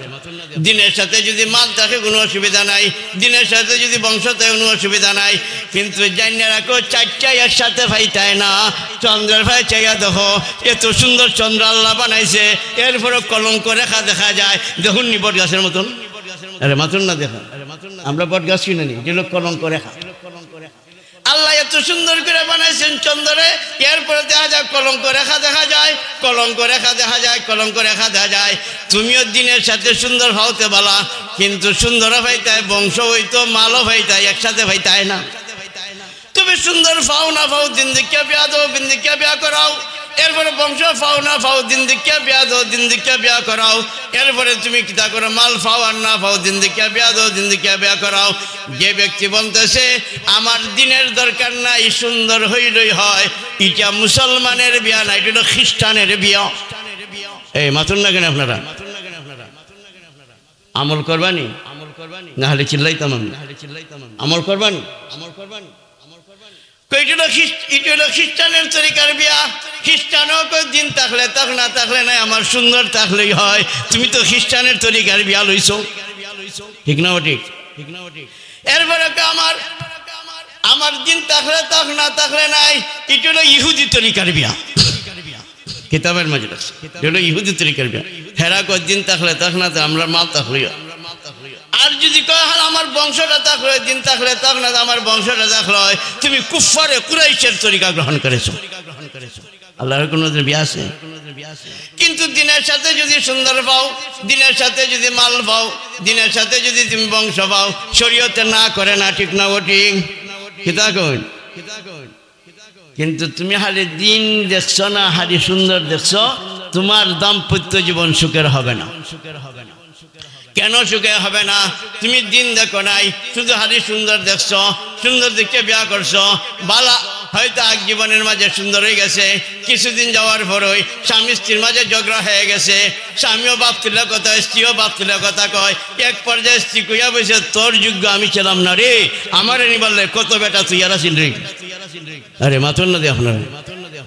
দিনের সাথে যদি মাল থাকে কোনো অসুবিধা নাই, দিনের সাথে যদি বংশ থাকে কোনো অসুবিধা নাই। কিন্তু জানিয়ে রাখো, 4টা এর সাথে ফাইতায় না, চন্দ্রের ভাই চাইয়া দেখো, এত সুন্দর চন্দ্র আল্লাহ বানাইছে, এরপরে কলঙ্ক রেখা দেখা যায়, দেখুন নি বট গাছের মতন। আরে মাতুন না দেখা, আমরা বট গাছ কিনে নি, যে লোক কলঙ্ক রেখা। আল্লাহ এত সুন্দর করে বানাইছেন চন্দ্রে, এরপরে দেখা যায় কলঙ্ক রেখা দেখা যায়, কলঙ্ক রেখা দেখা যায়, কলঙ্ক রেখা দেখা যায়। তুমিও দিনের সাথে সুন্দর ভাবতে বলা, কিন্তু সুন্দর ভাইতায় বংশ হইতো, মালও ভাইতায়, একসাথে ভাইতায় না। তুমি সুন্দর ফাও না ফাও, দিন দিকিয়া বিয়া দাও, দিন দিকিয়া বিয়া করাও। এরপরে বংশ ফাও না ফাও, দিন দিকিয়া বিয়া দাও, দিন দিকিয়া বিয়া করাও। এরপরে তুমি কিতা করো, মাল ফাও আর না ফাও, দিন দিকিয়া বিয়া দাও, দিন দিকিয়া বিয়া করাও। যে ব্যক্তি বলতেছে আমার দিনের দরকার নাই, সুন্দর হইলই হয়, এটা মুসলমানের বিয়া না, এটা হলো খ্রিস্টানের বিয়া। এই মাতুন না কেন আপনারা? আমল করবানি না হলে চিল্লাইতাম আমি, আমল করবানি। খ্রিস্টানের তরিকার বিয়া, খ্রিস্টানও দিন থাকলে থাক, না থাকলে নাই, আমার সুন্দর থাকলেই হয়। তুমি তো খ্রিস্টানের তরিকার বিয়া লইছো, ঠিক না? ঠিক। এরপরে আমার দিন থাকলে থাক, না থাকলে নাই, এটা হলো ইহুদি তরিকার বিয়া। কিতাবের মাঝে রাখছে, এটা হলো ইহুদি তরিকার বিয়া। হেরা কয় দিন থাকলে থাক, না আমরা মাল থাকলে আর যদি কয় হ্যাঁ আমার বংশটা থাকলে দিন থাকলে তখন আমার বংশটা থাকলে তুমি কুফারে কুরাইশের তরিকা গ্রহণ করেছো। আল্লাহর কোনো বিয়া আছে? কিন্তু দিনের সাথে যদি সুন্দর পাও, দিনের সাথে যদি মাল পাও, দিনের সাথে যদি তুমি বংশ পাও, শরীয়তে না করে না, ঠিক না ঠিক? কিতা কই? কিন্তু তুমি হারি দিন দেখছো না, হারি সুন্দর দেখছো, তোমার দাম্পত্য জীবন সুখের হবে না। কেন সুখে হবে না? তুমি দিন দেখো নাই, শুধু হারি সুন্দর দেখছো, সুন্দর দেখে বিয়া করছো, বালা হয়তো এক জীবনের মাঝে সুন্দর হয়ে গেছে, কিছুদিন যাওয়ার পরই স্বামী স্ত্রীর মাঝে ঝগড়া হয়ে গেছে, স্বামীও বাপ তুলে কথা, স্ত্রীও বাপ তুলে কথা কয়, এক পর্যায়ে স্ত্রী কইয়া বলছে তোর যোগ্য আমি ছিলাম না রে, আমার এনে বললে কত বেটা তুই আর আসিল রে। আরে মাথন না দিয়ে আপনার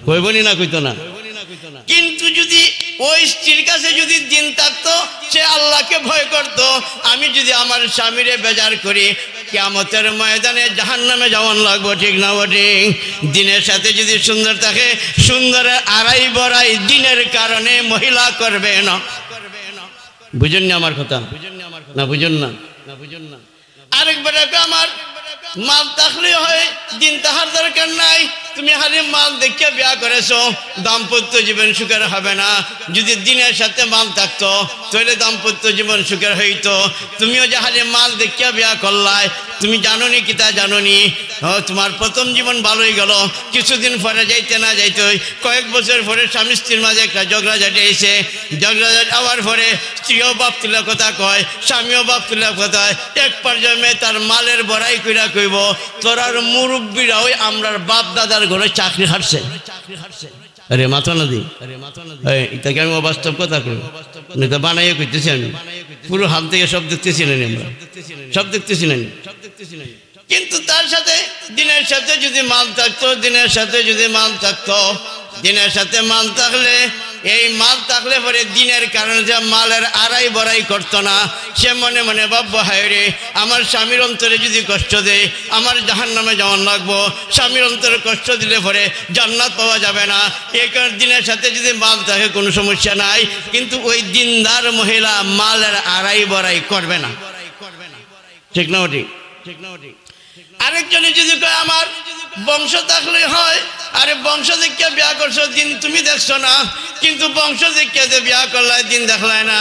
কইবনি না, কইতো না। কিন্তু যদি ওই স্ত্রীর কাছে যদি দিন থাকতো, সে আল্লাহকে ভয় করত, আমি যদি আমার স্বামীরে বেজার করি কিয়ামতের ময়দানে জাহান্নামে যাওয়ান লাগবো, ঠিক না ঠিক? দিনের সাথে যদি সুন্দর থাকে, সুন্দরের আড়াই বড়াই দিনের কারণে মহিলা করবে না। বুঝুন না আমার কথা? না বুঝুন না? আরেকবার আমার মাল থাকলে হয়, দিন তাহার দরকার নাই, তুমি খালি মাল দেখে বিয়া করেছো, দাম্পত্য জীবন সুখের হবে না। যদি দিনের সাথে মাল থাকতো তাহলে দাম্পত্য জীবন সুখের হইতো। তুমিও যে খালি মাল দেখে বিয়া করলাই, তুমি জানোনি কিতা জানোনি, তোমার প্রথম জীবন ভালোই গেল, কিছুদিন পরে যাইতে না যাইতে কয়েক বছর পরে স্বামী স্ত্রীর মাঝে একটা ঝগড়া ঝাঁটিয়েছে, ঝগড়া যাওয়ার পরে স্ত্রীও বাপ তুলে কথা কয়, স্বামীও বাপ তুলে কথা কয়, এক পর্যায়ে তার মালের বড়াই কইরা কইব তোরার মুরব্বীরাও আমরার বাপ দাদার ঘরে চাকরি হারছে। আরে মাথা না দি, এটাকে আমি অবাস্তব কথা করি, এটা বানাইয়ে করতেছি আমি, পুরো হাত থেকে সব দেখতেছি না, আমরা সব দেখতেছি না। কিন্তু তার সাথে দিনের সাথে যদি মাল থাকতো, দিনের সাথে যদি মাল থাকতো, দিনের সাথে মাল থাকলে, এই মাল থাকলে পরে দিনের কারণে যে মালের আড়াই বড়াই করতো না, সে মনে মনে ভাববো হায় রে আমার স্বামীর অন্তরে যদি কষ্ট দেয় আমার জাহান্নামে যাওয়ান লাগবো, স্বামীর অন্তরে কষ্ট দিলে পরে জান্নাত পাওয়া যাবে না। এই কারণে দিনের সাথে যদি মাল থাকে কোনো সমস্যা নাই, কিন্তু ওই দিনদার মহিলা মালের আড়াই বড়াই করবে না, ঠিক না ঠিক? আরেকজনে যদি কয় আমার বংশ থাকলে হয়, আরে বংশ দেখে বিয়া করছো, দিন তুমি দেখছো না, কিন্তু বংশ দেখে যে বিয়া করলাই, দিন দেখলাই না,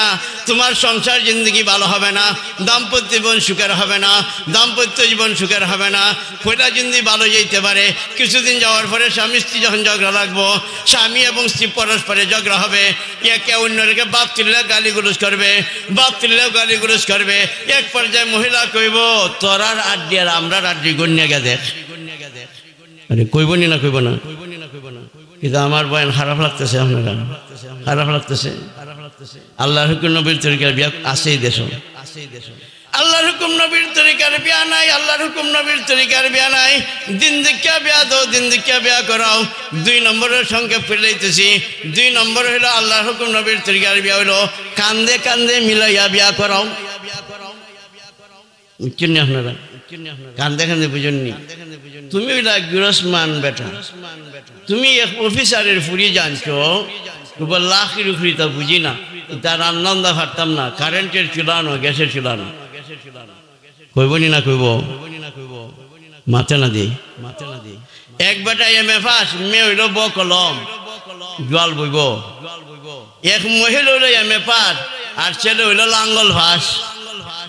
তোমার সংসার জিন্দগি ভালো হবে না, দাম্পত্য জীবন সুখের হবে না, দাম্পত্য জীবন সুখের হবে না। কয়টা জিন্দি ভালো যেতে পারে, কিছুদিন যাওয়ার পরে স্বামী স্ত্রী যখন ঝগড়া লাগবো, স্বামী এবং স্ত্রী পরস্পরে ঝগড়া হবে, একে অন্যকে বাপ তুললে গালিগুলোজ করবে, বাপ তুললেও গালিগুলোজ করবে, এক পর্যায়ে মহিলা কইব তোরার আড্ডি আর আমরা আড্ডি গণ্যা গে দেখ। আরে কইবনি না, কইব না, কিন্তু আমার বয়ান খারাপ লাগতেছে, আপনারা খারাপ লাগতেছে। আল্লাহর হুকুম নবীর তরিকার বিয়া আছেই দেশ, আল্লাহর হুকুম নবীর তরিকার বিয়া নাই, আল্লাহর হুকুম নবীর তরিকার বিয়া নাই। দিন দীক্ষা বিয়া দাও, দিন দীক্ষা বিয়া করাও। 2 নম্বরের সংখ্যা ফেলাইতেছি, 2 নম্বর হইলো আল্লাহর হুকুম নবীর তরিকার বিয়া হইলো কান্দে কান্দে মিলাইয়া বিয়া করাও। বুঝছেন না আপনারা? কান্দে কান্দে বুঝেননি? তুমি ওইটা গৃহস্মান বেটা, তুমি এক অফিসারের ফুরি জানছো, লাখের উপরি তা বুঝি না, তার রান্না পারতাম না, কারেন্টের চুলানো, গ্যাসের চুলানো, কইবনি না কইব? মাথা না দি, এক বেটা MA পাস, মেয়ে হইল ব কলম জল বইব, এক মহিলা হইল MA পাস, আর ছেলে হইল লাঙ্গল ভাস,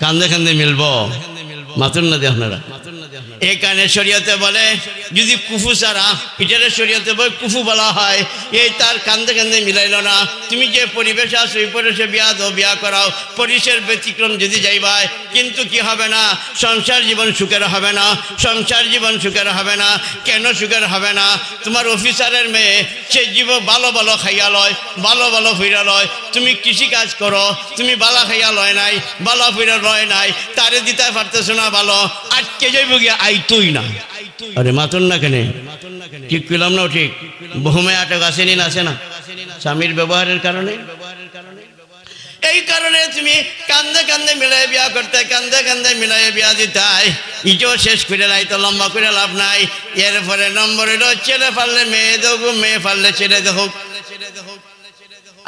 কান্দে কান্দে মিলব। মাতুন না দি আপনারা? এই কারণে শরীয়তে বলে যদি কুফু ছাড়া, পিটারের শরীয়তে বলে কুফু বলা হয়, এই তার কান্দে কান্দে মিলাইল না। তুমি যে পরিবেশে আসো এই পরিবেশে বিয়া দাও, বিয়া করাও, পরিবেশের ব্যতিক্রম যদি যাইবাই, কিন্তু কি হবে না, সংসার জীবন সুখের হবে না, সংসার জীবন সুখের হবে না। কেন সুখের হবে না? তোমার অফিসারের মেয়ে সে জীবন ভালো ভালো খাইয়া লয়, ভালো ভালো ফিরা লয়, তুমি কৃষি কাজ করো, তুমি বালা খাইয়া লয় নাই, বালা ফিরা লয় নাই, তারে দিতে পারতেছো না ভালো, আটকে যাইব গিয়ে আইতই না। আরে মাতুন না কেন? ঠিক পেলাম না? ঠিক বহুমে আটক আসেনি না, আসে না স্বামীর ব্যবহারের কারণে। এই কারণে তুমি কান্দে কান্দে মিলাই বিয়া করতে, কান্দে কান্দে মিলাই বিয়া দিতাই, ইটেও শেষ করে লাই তো লম্বা করে লাভ নাই। এরপরে নম্বর হইল ছেলে পারলে মেয়ে দেখো, মেয়ে পারলে ছেলে দেখো।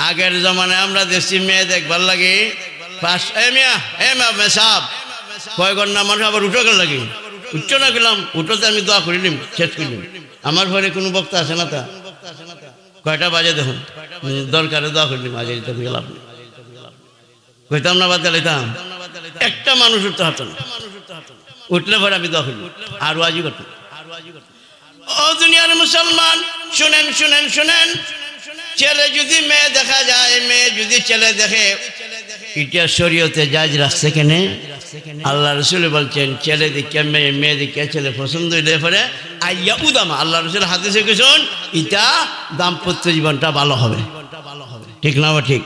আগের জমানায় আমরা দেখছি মেয়ে দেখবার লাগে, সাহেব কয় ঘন্টা মানুষ আবার উঠো গেল লাগে উচ্চ না গেলাম উঠোতে আমি দোয়া করিলাম শেষ করিলাম আমার ঘরে কোনো বক্তা আছে না তা কয়টা বাজে দেখুন দরকারে দোয়া করিলাম আজ এইটা গেলাম কইতাম না বাদ গেলাম একটা মানুষ উঠতে হতো না উঠলে পরে আমি দোয়া করিলাম আর ওয়াজি করতাম ও দুনিয়ার মুসলমান শুনেন শুনেন শুনেন ছেলে যদি মেয়ে দেখা যায় মেয়ে যদি ছেলে দেখে এটা শরীয়তে জায়েজ রাখছে কেন আল্লাহ রসুল বলছেন ছেলে দিকে মেয়ে মেয়ে দিকে ছেলে পছন্দ হইলে পরে আইয়া উদামা আল্লাহ রসুল হাদিসে কইছেন এটা দাম্পত্য জীবনটা ভালো হবে ঠিক না ঠিক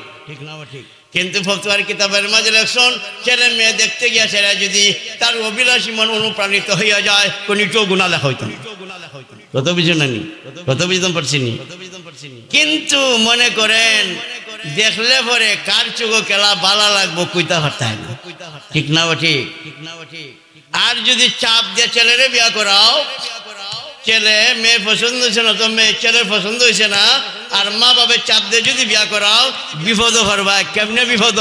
কিন্তু ফতোয়ার কিতাবের মাঝে লেখছেন ছেলে মেয়ে দেখতে গিয়া সেরা যদি তার অভিলাষী মন অনুপ্রাণিত হইয়া যায় কোনটাও গুনাহ লেখা হইতো না কত বুঝুন না কত বুঝতাম পারছি নি কিন্তু মনে করেন দেখলে পরে কার চোখ খেলা বালা লাগবো কইতা পারতাই না ঠিক না ঠিক আর যদি চাপ দিয়ে ছেলেরে বিয়া করাও ছেলে মেয়ে পছন্দ হয়েছে না তো মেয়ে ছেলের পছন্দ হয়েছে না আর মা বাবার চাপ দিয়ে যদি বিয়া করাও বিপদ করবা কেমনে বিপদ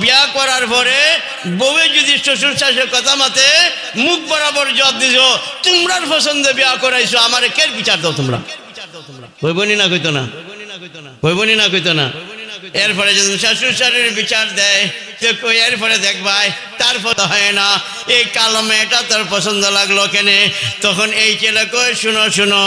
বিয়া করার পরে বউয়ে যদি শ্বশুর শাশুর কথা মতে মুখ বরাবর জবাব দিছ তোমরার পছন্দে বিয়া করাইছো আমার কের বিচার দাও তোমরা কইবনি না কইতো না কইবনি না কইতো না এরপরে যদি শাশুর শাশুড়ির বিচার দেয় তো এরপরে দেখবাই তারপর হয় না এই কালো মেয়েটা তোর পছন্দ লাগলো কেনে তখন এই ছেলে কয় শুনো শুনো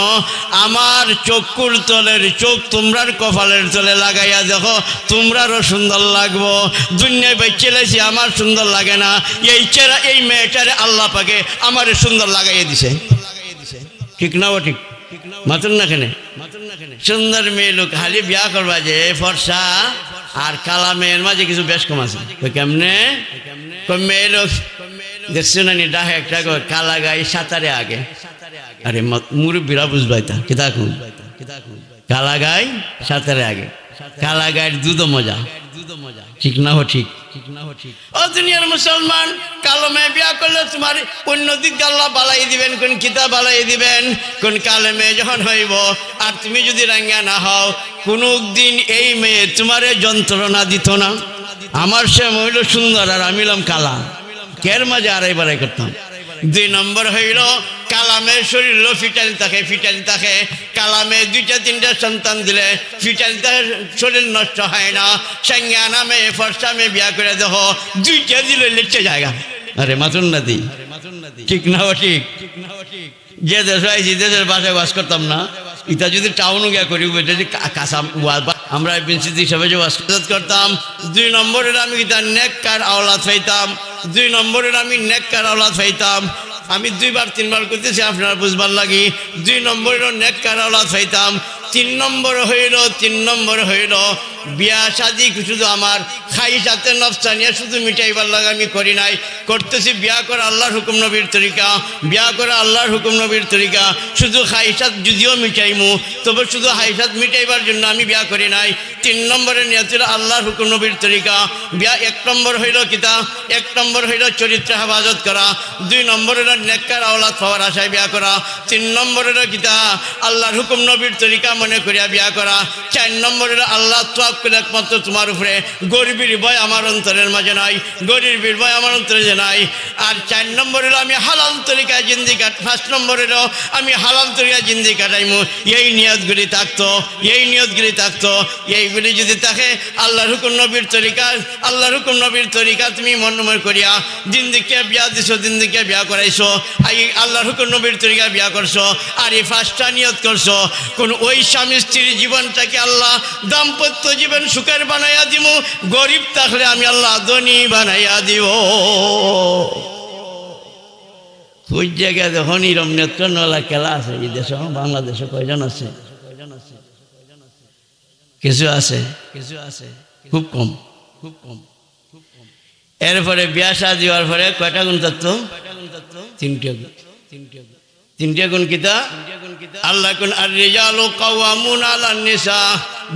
আমার চক্ষুর তলের চোখ তোমরার কপালের তলে লাগাইয়া দেখো তোমরারও সুন্দর লাগবো দুনিয়ায় বেচেলেছি আমার সুন্দর লাগে না এই ছেলে এই মেয়েটারে আল্লাহ পাকে আমার সুন্দর লাগাইয়া দিছে ঠিক না ও ঠিক মাতুন না কেনে সুন্দর মেয়ে লোক খালি বিয়া করবা যে ফর্সা আর কালা মেয়ের মাঝে কিছু বেশ কম আছে কেমনে মেয়ে লোক দেখছো না ডাহে একটা কালা গাই সাঁতারে আগে আরে মুরব্বীরা বুঝবাই তা কিতা কোন কালা গাই সাঁতারে আগে কালা গায়ের দুধ মজা ঠিক না হো ঠিক ও দুনিয়ার মুসলমান কালো মেয়ে বিয়া করলে তোমার অন্য দিক আল্লাহ বালাই দিবেন কোন কিতাব বালাই দিবেন কোন কালো মেয়ে যখন হইব আর তুমি যদি রাঙ্গা না হও কোনো দিন এই মেয়ে তোমারে যন্ত্রণা দিত না আমার সে হইল সুন্দর আর আমি হলাম কালা কের মাঝে আড়াই বাড়াই করতাম 2 নম্বর হইল কালামের শরীর ফিটাইল থাকে কালামে 2-3টা সন্তান দিলে ফিটাইল শরীর নষ্ট হয় না সঙ্গে নামে ফর্সা মেয়ে বিয়া করে দেখো 2টা দিলে লেটে জায়গা আরে মাতুন না দি ঠিক না ঠিক যে দেশ আইছি দেশের বাসায় বাস করতাম না এটা যদি টাউনও গিয়া করি যদি কাঁচা আমরা বিনসিদ হিসাবে যে বাস করতাম 2 নম্বরের আমি এটা নেককার আওলাদ পাইতাম 2 নম্বরের আমি নেককার আওলাদ পাইতাম আমি 2বার 3বার করতেছি আপনারা বুঝবার লাগি 2 নম্বরেরও নেককার আওলাদ পাইতাম 3 নম্বর হইল বিয়া শাদি শুধু আমার খাইশাতে নফসানিয়া শুধু মিটাইবার লাগে আমি করি নাই করতেছি বিয়া করা আল্লাহর হুকুম নবীর তরিকা বিয়া করা আল্লাহর হুকুম নবীর তরিকা শুধু খাইশাত যদিও মিটাইমু তবে শুধু খাইশাত মিটাইবার জন্য আমি বিয়া করি নাই 3 নম্বরে নিয়ত ছিল আল্লাহর হুকুম নবীর তরিকা বিয়া 1 নম্বর হইল কিতা 1 নম্বর হইল চরিত্র হেফাজত করা 2 নম্বরে নেককার আওলাদ পাওয়ার আশায় বিয়া করা 3 নম্বরে কিতা আল্লাহর হুকুম নবীর তরিকা মনে করিয়া বিয়া করা 4 নম্বরে আল্লাহ একমাত্র তোমার উপরে গরিবের ভয় আমার অন্তরের মাঝে নাই গরিবের ভয় আমার অন্তরে নাই আর 4 নম্বর হলো আমি হালাল তরিকায় জিন্দি কাট 5 নম্বর হলো আমি হালাল তরিকায় জিন্দি কাটাইমু এই নিয়তগুলি থাকতো এইগুলি যদি থাকে আল্লাহর হুকুম নবীর তরিকা তুমি মনোময় করিয়া জিন্দিকে বিয়া দিছো জিন্দিকে বিয়া করাইছো আল্লাহর হুকুম নবীর তরিকা বিয়া করছো আর এই 5টা নিয়ত করছো কোন ওই স্বামী স্ত্রীর জীবনটাকে আল্লাহ দাম্পত্য জীবন সুখের বানাইয়া দিব গরিব থাকলে আমি আল্লাহ ধনী বানাইয়া দিব ওই জায়গায় যখন এরম নেত্রনওয়ালা খেলা আছে এই দেশে বাংলাদেশে কয়জন আছে কিছু আছে খুব কম এরপরে বিয়া শাদী হওয়ার পরে কয়টা গুণ থাকতো 3টে গুণ কিতা আল্লাহ কোন আর রিজালু কাওয়ামুন আলান নিসা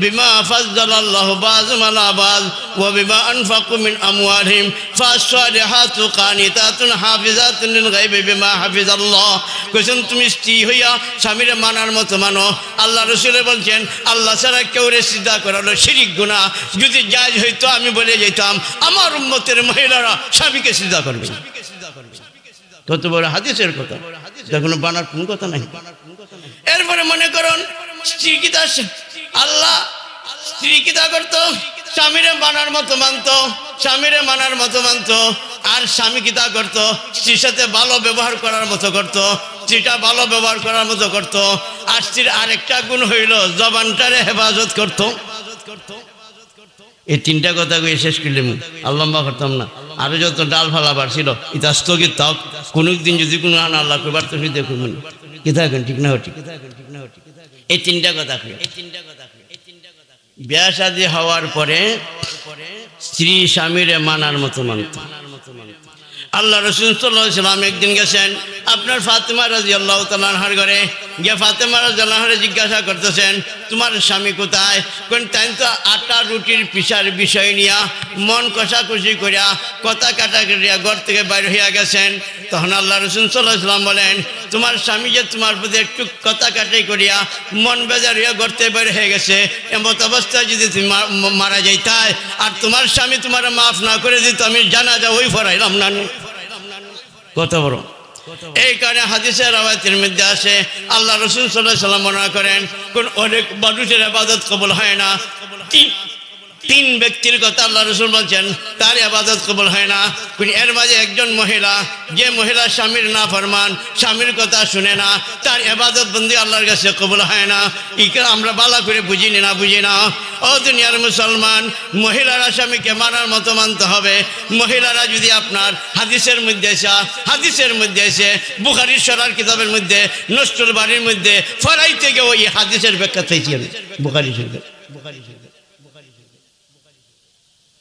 বিমা ফাজ্জালাল্লাহু বাযুহুম আলা বায ওয়া বিমা আনফাকু মিন আমওয়ালিহিম ফাসসালিহাতু কানিতাতুন হাফিজাতুন লিল গায়বি বিমা হাফিজাল্লাহ কইছেন তুমি স্ত্রী হইয়া স্বামীরে মানার মতো মানো আল্লাহ রাসূল বলেন আল্লাহ ছাড়া কেউ সিজদা করা হলো শিরক গুনাহ যদি জায়েজ হইতো আমি বলে যাইতাম আমার উম্মতের মহিলারা স্বামীকে সিজদা করবে কত বড় হাদিসের কথা, কোনো বানার কোন কথা নাই। এরপরে মনে করুন স্ত্রী কিতা, আল্লাহ স্ত্রী কিতা করতো, স্বামীরে মানার মতো মানতো, স্বামীরে মানার মতো মানতো। আর স্বামী কিতা করতো, স্ত্রীর সাথে ভালো ব্যবহার করার মতো করতো, স্ত্রীটা ভালো ব্যবহার করার মতো করতো। আর স্ত্রীর আরেকটা গুণ হইল জবানটারে হেফাজত করতো। এই তিনটা কথা কই শেষ করলাম, আল্লাহ করতাম না। আরো যত ডাল ফালা বাড়ছিল এটা স্থগিত থাক, কোনো দিন যদি কোনো আনা আল্লাহ কইবার তো দেখুন কি থাকেন, ঠিক না ঠিক। এই তিনটা কথা কই, বিয়া শাদী হওয়ার পরে স্ত্রী স্বামীরে মানার মতো মানত। আল্লাহ রাসূল সাল্লাল্লাহু আলাইহি ওয়াসাল্লাম একদিন গেছেন আপনার ফাতেমা রাদিয়াল্লাহু তাআলা আনহার ঘরে, গিয়ে ফাতেমা রাদিয়াল্লাহু আনহা জিজ্ঞাসা করতেছেন তোমার স্বামী কোথায়? কোন তাই তো আটা রুটির পিসার বিষয় নিয়া মন কষাকষি করিয়া কথা কাটা করিয়া ঘর থেকে বাইর হইয়া গেছেন। তখন আল্লাহ রাসূল সাল্লাল্লাহু আলাইহি ওয়াসাল্লাম বলেন তোমার স্বামী যে তোমার প্রতি একটু কথা কাটাই করিয়া মন বেজার হইয়া ঘর থেকে বাইর হয়ে গেছে, এমত অবস্থায় যদি তুমি মারা যাইতায় আর তোমার স্বামী তোমার মাফ না করে দিত, আমি জানাজা ওই ফরাইলাম না। কত বড়! এই কারণে হাদিসের রাওয়ায়াতের মধ্যে আসে আল্লাহ রাসূল সাল্লাল্লাহু আলাইহি ওয়াসাল্লাম মনে করেন কোন অনেক মানুষের ইবাদত কবুল হয় না। তিন ব্যক্তির কথা আল্লাহ রাসূল বলছেন তার ইবাদত কবুল হয় না। কোন এর মাঝে একজন মহিলা, যে মহিলা স্বামীর নাফরমান, স্বামীর কথা শুনে না, তার ইবাদত বন্দি আল্লাহর কাছে কবুল হয় না। ইকে আমরা ভালো করে বুঝি না। ও দুনিয়ার মুসলমান, মহিলারা স্বামীকে মানার মতো মানতে হবে। মহিলারা যদি আপনার হাদিসের মধ্যে এসে বুখারীর শরার কিতাবের মধ্যে নষ্টুর বাড়ির মধ্যে ফরাইতে গিয়ে ওই হাদিসের ব্যাখ্যা চাইছি আমি বুখারী শরীফ।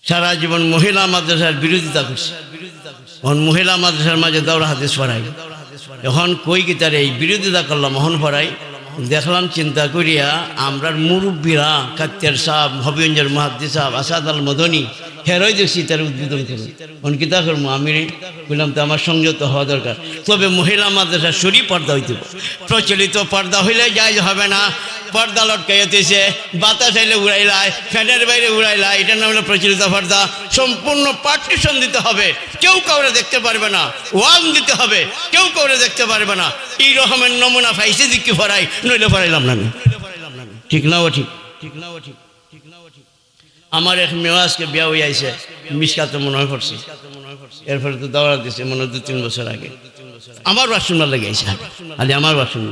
সারা জীবন মহিলা মাদ্রাসার বিরোধিতা করছে, এখন মহিলা মাদ্রাসার মাঝে দৌড় হাদিস পড়াই। এখন কই কি তার এই বিরোধিতা করলাম, এখন পড়াই দেখলাম চিন্তা করিয়া আমরার মুরব্বীরা কাত্তের সাহেব, হবিগঞ্জের মুহাদ্দিস সাহেব আসাদ আল মদনী হেরোই দেখছি তার উদ্বোধন করুন। এখন কিতা করবো, আমি বললাম তো আমার সংযত হওয়া দরকার। তবে মহিলা মাদ্রাসা সরি পর্দা হইতে, প্রচলিত পর্দা হইলে যাই হবে না। পর্দা লটকাইতেছে, বাতাস আইলে উড়াইলায়, ফ্যানের বাইরে উড়াইলায়, এটার নাম হলো প্রচলিত পর্দা। সম্পূর্ণ পার্টিশন দিতে হবে, কেউ কাউরে দেখতে পারবে না। ওয়াল দিতে হবে, কেউ কাউরে দেখতে পারবে না। এই রকমের নমুনা ফাইসে দিকে ফরাই, নইলে ফরাইলাম না। ঠিক না? ও ঠিক। আমার এক মেওয়াজকে বিয়া হয়ে আইছে, মিসকাতে মনে হয় পড়ছি। এরপরে তো দাওয়া দিছে মনে হয় 2-3 বছর আগে। আমার বাসুন লেগে আইছে, আরে আমার বাসুন।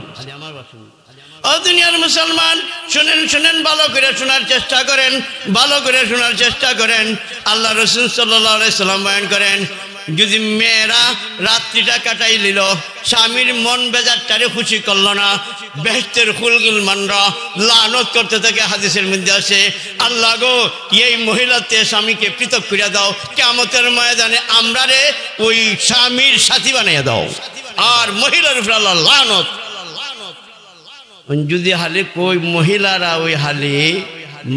ও দুনিয়ার মুসলমান, শুনেন, ভালো করে শোনার চেষ্টা করেন। আল্লাহ রাসূল সাল্লাল্লাহু আলাইহি সাল্লাম বয়ান করেন যদি মেয়েরা রাত্রিটা কাটাই নিল, স্বামীর মন বেজারটারে খুশি করলো না, বেহেশতের খুলগুল মানরা লানত করতে থাকে। হাদিসের মধ্যে আছে আল্লাহ গো এই মহিলাতে স্বামীকে পৃথক করিয়া দাও, কিয়ামতের ময়দানে আমরারে ওই স্বামীর সাথী বানাইয়া দাও। আর মহিলার উপর আল্লাহ লানত। যদি হালি কই মহিলারা ওই হালি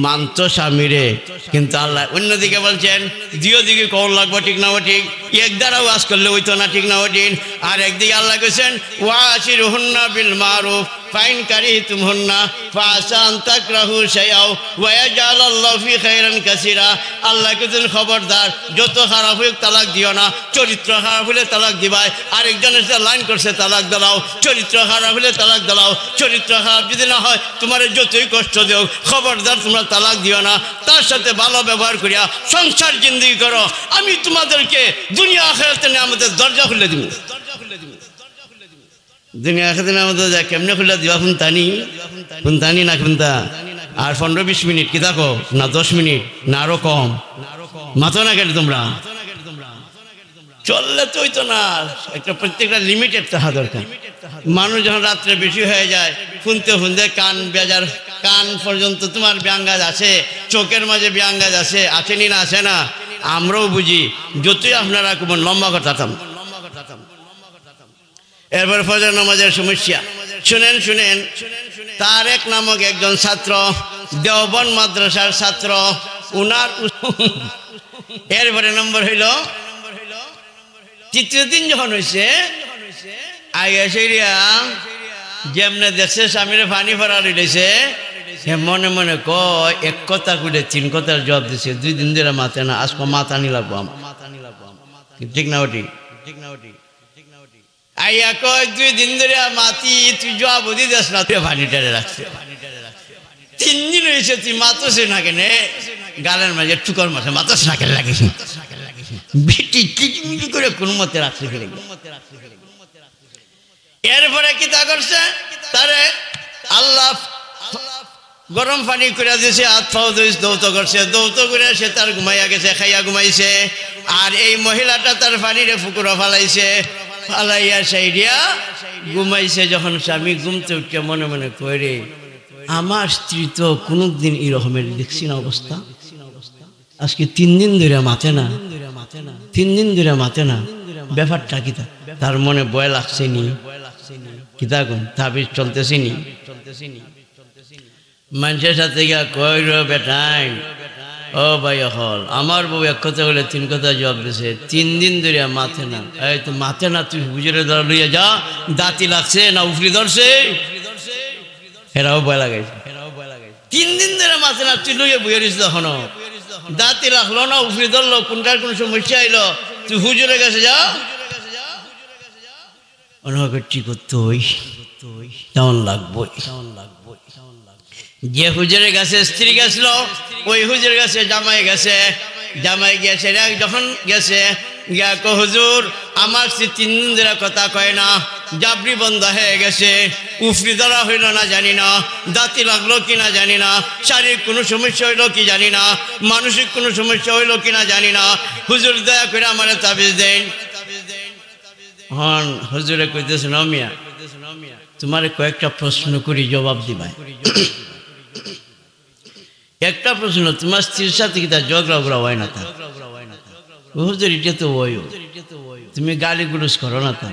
মানত স্বামীরে, কিন্তু আল্লাহ অন্যদিকে বলছেন দিও দিকে কৌল লাগবো, ঠিক না? ঠিক এক দ্বারা ওয়াজ করলে হইতো না, ঠিক না? ঠিক। আর একদিকে আল্লাহ কেছেন ওয়াশিরুহুন্না বিল মারুফ ফাইন কারিহতুমহুন্না ফাআসা আন তাকরাহু শাইআও ওয়া ইয়াজআলাল্লাহু ফি খাইরান কাসীরা। আল্লাহ কেছেন খবরদার, যত খারাপ হোক তালাক দিও না। চরিত্র খারাপ হলে তালাক দিবাই। আরেকজনের সাথে লাইন করছে তালাক দাও, চরিত্র খারাপ হলে তালাক দাও। চরিত্র খারাপ যদি না হয় তোমার যতই কষ্ট দেও, খবরদার তোমরা তালাক দিও না। তার সাথে ভালো ব্যবহার করিয়া সংসার জিন্দেগি করো। আমি তোমাদেরকে দুনিয়া আখিরাতে নিয়ামতের দরজা খুলে দিব। দুনিয়া আখিরাতে নিয়ামতের দরজা কেমনে খুলে দিবা? ফুনতানি না খুনতা। আর 15-20 মিনিট কি থাকো না, 10 মিনিট না, আরো কম মাতো না গেলে তোমরা চললে তো হইতো না। একটা প্রত্যেকটা লিমিটেড থাকা দরকার। মানুষ যখন রাত্রে বেশি হয়ে যায়, শুনতে কান বেজার, কান পর্যন্ত তোমার ব্যাঙ্গাজ আছে, চোখের মাঝে ব্যাঙ্গাজ আছে, আসেনি না? আসে না? আমরাও বুঝি, যতই আপনারা কেমন লম্বা করতাম। এরপর ফজর নামাজের সমস্যা শুনেন। তারেক নামক একজন ছাত্র, দেওবন্দ মাদ্রাসার ছাত্র, উনার এরপরে নম্বর হইল তৃতীয় দিন যখন হয়েছে আগে সেরিয়া যেমনে দেখছে স্বামীরে পানি ভরা রইলেছে, মনে মনে কয় এক কথা কইলে 3 কথার জবাব দিছে। 2 দিন ধরে মাতে না, আজকে মাতানি লাগবো আমার। ঠিক না? ঠিক আইয়া কয় 2 দিন ধরে মাতি তুই জবাব দিস না, তুই পানিটারে রাখছে। 3 দিন হয়েছে তুই মাতস না কেন, গালের মাঝে টুকর মাছে মাতস না কেন লাগিস, বেটি কিচমিচি করে কোন মতে রাখছে ফেলে। এরপরে কি তা করছে, তারে আল্লাহ গরম পানি করে দিয়েছে, হাত পাও দৌত করছে, দৌত করে সে তার ঘুমাইয়া গেছে, খাইয়া ঘুমাইছে। আর এই মহিলাটা তার পানিরে ফুকুরা ফালাইছে, ফালাইয়া সাইডিয়া ঘুমাইছে। যখন স্বামী ঘুমতে উঠে মনে মনে কইরে, আমার স্ত্রী তো কোনোদিন এরকমের দেখছি না অবস্থা, আজকে 3 দিন ধরে মাতে না, 3 দিন ধরে মাতে না, ব্যাপারটা কিতা? তার মনে ভয় লাগছে নি, কিতা গুণ তাবিজ চলতেছি নি। মানুষের সাথে গিয়া কইর, বেটাই ও ভাই হল আমার বউ 1 কথা বলে 3 কথা জবাব দিছে, 3 দিন ধরে মাথে না। এই তো মাথে না, তুই হুজুরে ধরা লইয়া যা, দাঁতি লাগছে না উফরি ধরছে, এরাও ভয় লাগাইছে। 3 দিন ধরে মাথে না, তুই লইয়া বইয়ে দিস, তখনও দাঁতি রাখলো না উফরি ধরলো, কোনটার কোন সমস্যা আইলো, তুই হুজুরের কাছে যা। অনগটি করতে হই তেমন লাগবো। যে হুজুরের কাছে স্ত্রী গেছিল, ওই হুজুরের কাছে জামাই গেছে, জামাই গেছে, যখন গেছে গিয়া কো হুজুর আমার স্ত্রী 3 দিন ধরে কথা কয় না, জাবরি বন্ধ হয়ে গেছে, উফরি ধরা হইল না জানি না, দাঁতি লাগলো কিনা জানি না, শারীরিক কোনো সমস্যা হইলো কি জানি না, মানসিক কোনো সমস্যা হইলো কিনা জানি না, হুজুর দয়া করে আমার তাবিজ দেন। হন হুজুরে কইতেছে, মিয়া তোমার কয়েকটা প্রশ্ন করি, জবাব দিবা। একটা প্রশ্ন, তোমার স্ত্রীর সাথে কি তার ঝগড়া হয় না? তা হুজুর এটা তো ওই, তুমি গালি গুলুস করো না? তা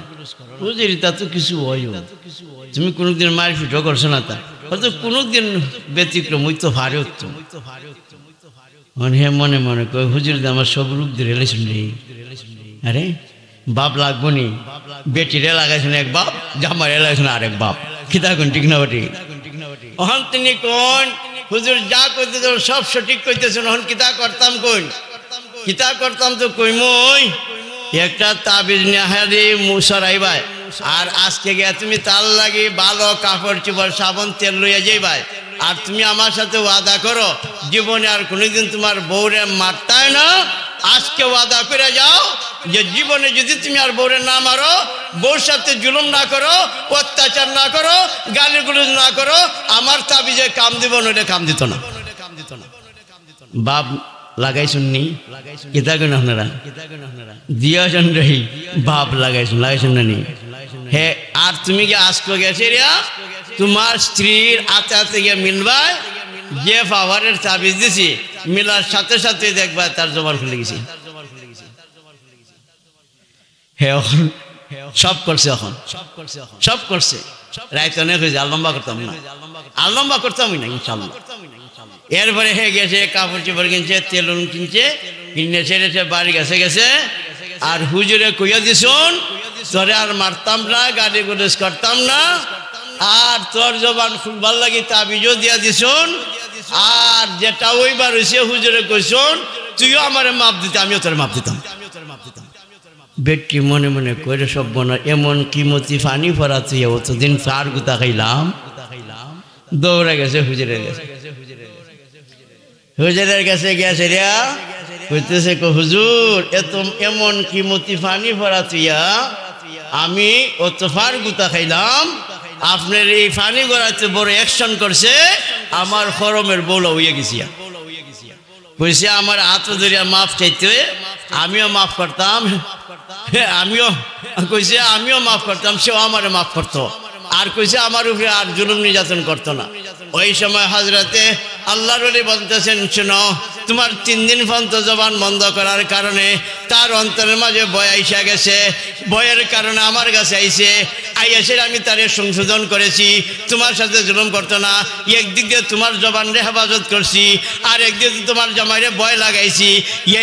হুজুর তা তো কিছু ওই, তুমি কোনোদিন মারপিটও করছো না? তা হয়তো কোনোদিন ব্যতিক্রম ওই তো ভারে হতো। মানে হে মনে মনে কয়, হুজুর আমার সব রূপ দিয়ে রিলেশন নেই। আরে বাপ লাগবো নি, বেটিরে লাগাইছেন এক বাপ, জামারে লাগাইছেন আরেক বাপ, খিতা কোন ঠিক না বটি? ওখান তিনি কোন হুজুর যা কইতে সব সঠিক কইতেছেন, ওখান কিতা করতাম কোন? কিতা করতাম তো কইমই একটা তাবিজ নেহারি মুসরাইবাই, আর আজকে গিয়া তুমি তার লাগি ভালো কাপড় চোপড় সাবান তেল লইয়া যাইবাই, আর তুমি আমার সাথে ওয়াদা করো জীবনে আর কোনোদিন তোমার বউরে মারতাই না। আজকে ওয়াদা করে যাও যে জীবনে যদি তুমি আর বউরে না মারো, বউর সাথে জুলুম না করো, অত্যাচার না করো, গালিগুলোজ না করো, আমার তাবিজে কাম দিব না, এটা কাম দিত না। বাপ লাগাইছুন নি, কিতা কেন আপনারা দিয়াছেন রহি, বাপ লাগাইছুন না নি? হে আর তুমি কি আজকে গেছে রিয়া তোমার স্ত্রীর আতে আতে গিয়ে মিলবাই, যে পাওয়ারের তাবিজ দিছি মিলার সাথে সাথে দেখবা তার জবান খুলে গেছি। হে সব করছে, এখন সব করছে। রাইত অনেক হয়েছে, আর লম্বা করতাম না, আর লম্বা করতামই না ইনশাল্লাহ। এরপরে হে গেছে, কাপড় চোপড় কিনছে, তেলুন কিনছে, কিনে ছেড়েছে, বাড়ি গেছে। আর হুজুরে কইয়া দিছুন, তোরে আর মারতাম না, গাড়ি গুলেজ করতাম না, আর তোর জবান খুলবার লাগি তাবিজও দিয়া দিছুন। আর যেটা ওইবার হয়েছে হুজুরে কইছুন, তুইও আমারে মাপ দিতে, আমিও তোর মাপ দিতাম। বেটি মনে মনে কইরে সব বনা, এমন কিমতি ফানি ফরা তুই অতদিন ফার গুতা খাইলাম, দৌড়ে গেছে হুজুরের কাছে। হুজুরের কাছে গেছে রিয়া, কইতেছে হুজুর এত এমন কিমতি ফানি ফরা তুইয়া, আমি অত ফার গুতা খাইলাম, আপনার এই ফানি গড়াতে বড় অ্যাকশন করছে, আমার ফরমের বউলা হইয়া গেছিয়া। কইছে আমার হাত ধরিয়া মাফ চাইতে, আমিও মাফ করতাম, আমিও মাফ করতাম, সেও আমারে মাফ করতো। আর কইছে আমার উপরে আর জুলুম নির্যাতন করতো না। ওই সময় হযরতে আল্লাহর ওলি বলতেছেন, শোনো তোমার 3 দিন পর্যন্ত জবান বন্ধ করার কারণে তার অন্তরের মাঝে ভয় আইসা গেছে, ভয়ের কারণে আমার কাছে আইছে, আইসে আমি তারে সংশোধন করেছি, তোমার সাথে জুলুম করতো না। একদিক দিয়ে তোমার জবানরে হেফাজত করছি, আর একদিক দিয়ে তোমার জামাইরে ভয় লাগাইছি।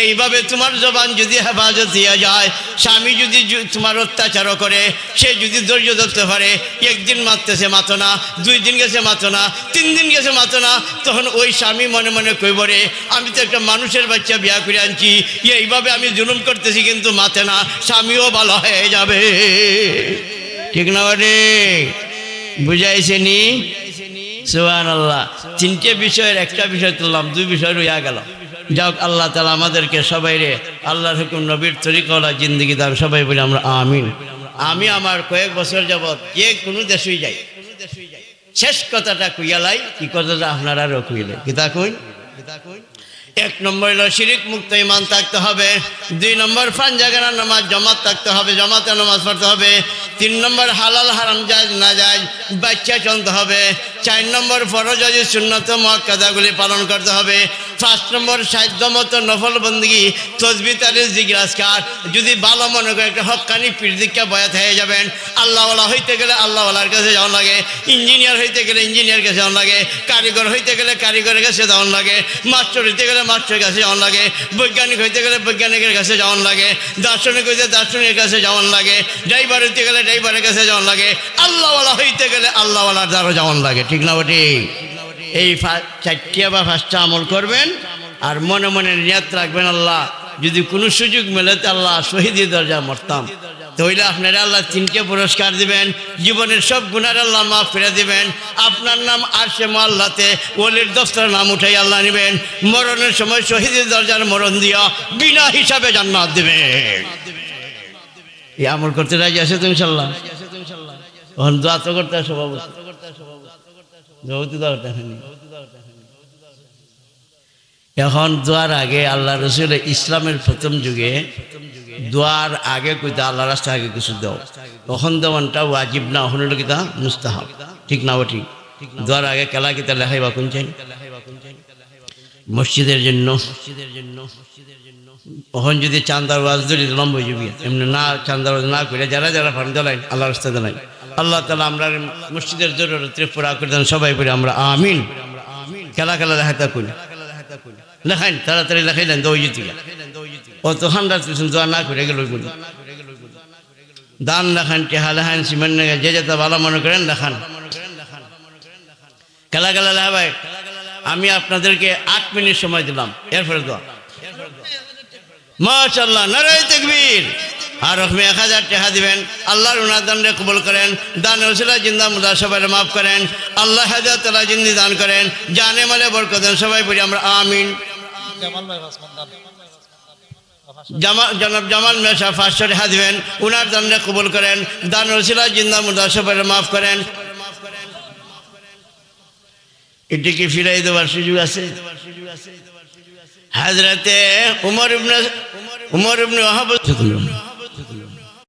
এইভাবে তোমার জবান যদি হেফাজত দিয়া যায়, স্বামী যদি তোমার অত্যাচারও করে, সে যদি ধৈর্য ধরতে পারে, একদিন মারতেছে মাতো না, 2 দিন গেছে মাতো না, 3 দিন গেছে মাতো না, তখন ওই স্বামী মনে মনে কইব রে, আমি তো একটা মানুষের বাচ্চা বিয়া করে আনছি, এইভাবে আমি জুলুম করতেছি কিন্তু মাতে না, স্বামীও ভালো হয়ে যাবে। ঠিক না বাড়ি বুঝাইছে নি সুবহানাল্লাহ। তিনটে বিষয়ের একটা বিষয় তুললাম, দুই বিষয় রইয়া গেল। যাক আল্লাহ তাআলা আমাদেরকে সবাইরে আল্লাহর হুকুম নবীর তরিকাওয়ালা জিন্দেগি দান, সবাই বলি আমরা আমিন। আমি আমার কয়েক বছর যাবৎ যে কোনো দেশেই যাই, শেষ কথাটা কুইয়ালাই, কি কথাটা আপনারাও কুইলে কিতা কই। এক নম্বর হলো শিরিক মুক্ত ইমান থাকতে হবে, 2 নম্বর পাঁচওয়াক্ত নামাজ জামাত থাকতে হবে, জামাতে নামাজ পড়তে হবে, 3 নম্বর হালাল হারাম জায়েজ না জায়েজ বাচ্চা চলতে হবে, 4 নম্বর ফরজ ও সুন্নত মুআক্কাদাগুলি পালন করতে হবে, 5 নম্বর সাধ্যমতো নফল বন্দেগী তসবিহ তাহলিল জিকির আজকার যদি ভালো মনে করে একটা হক্কানি পীর দীক্ষা বয়াত হয়ে যাবেন। আল্লাহওয়ালা হইতে গেলে আল্লাহওয়ালার কাছে যাওয়ার লাগে, ইঞ্জিনিয়ার হইতে গেলে ইঞ্জিনিয়ার কাছে যাওয়ার লাগে, কারিগর হইতে গেলে কারিগরের কাছে যাওয়ার লাগে, মাস্টার হইতে গেলে মাস্টারের কাছে যাওয়ার লাগে, বৈজ্ঞানিক হইতে গেলে বৈজ্ঞানিকের কাছে যাওয়ার লাগে, দার্শনিক হইতে দার্শনিকের কাছে যাওয়ার লাগে, ড্রাইভার হইতে গেলে ড্রাইভারের কাছে যাওয়ার লাগে, আল্লাহওয়ালা হইতে গেলে আল্লাহওয়ালার দ্বারা যাওয়ার লাগে। ঠিক না বটে? এই 4টা বা 5টা আমল করবেন আর মনে মনে নিয়ত রাখবেন, আল্লাহ যদি কোনো সুযোগ মেলে তো আল্লাহ শহীদ দরজা মরতাম, তাহলে আপনারা আল্লাহ 3টে পুরস্কার দিবেন, জীবনের সব গুনার আল্লাহ মাফ করে দিবেন, আপনার নাম আরশে মুআল্লাতে ওলির দফতরের নাম উঠাই আল্লাহ নেবেন, মরণের সময় শহীদ দরজার মরণ দিয়া বিনা হিসাবে জান্নাত দিবেন। এই আমল করতে রাজি আছে তো ইনশাআল্লাহ? এখন দোয়া তো করতে সভাপতি এখন দোয়ার আগে আল্লাহ রসুল ইসলামের প্রথম যুগে দোয়ার আগে কইতে আল্লাহ রাস্তা আগে কিছু দাও, তখন দেওয়ানটা ওয়াজিব না, ওখানে কিতা মুস্তাহাব। ঠিক না ঠিক? দোয়ার আগে কেলা কিতা লেখাই বা কোন চাই মসজিদের জন্য, ওখান যদি চান্দার ওয়াজ ধরি লম্ব হয়ে যাবি, এমনি না চান্দার ওয়াজ না করে যারা যারা ফান দেলাই আল্লাহ রাস্তা দেলাই, আল্লাহ তাআলা আমরা মসজিদের জরুরত পুরা করে দেন, সবাই বলি আমরা আমিন। খেলা খেলা লেখাতা করি লেখাইন, তাড়াতাড়ি লেখাইলেন দই জিতে অত ঠান্ডা দোয়া না করে গেল, দান লেখান, টেহা লেখান, সিমেন্ট যে যেটা ভালো মনে করেন লেখান, খেলা খেলা লেখা ভাই। আমি আপনাদেরকে 8 মিনিট সময় দিলাম, এরপরে দোয়া। মাশাআল্লাহ, নারায়ে তাকবীর। আর রকমে 1000 টাকা দিবেন, আল্লাহর উনার দানরে কবুল করেন, দান ওসিলা জিন্দা মুর্দা সবাই মাফ করেন, আল্লাহ হাজার তাআলা জিন্দি দান করেন, জানে মালে বরকত দেন, সবাই বলি আমরা আমিন। জনাব জামাল মেশা 500 টাকা দিবেন, উনার দানরে কবুল করেন, দান ওসিলা জিন্দা মুর্দা সবাই মাফ করেন। এটি কি ফিরাই দেওয়ার সুযোগ আছে? হযরতে উমর ইবনে ওয়াহাব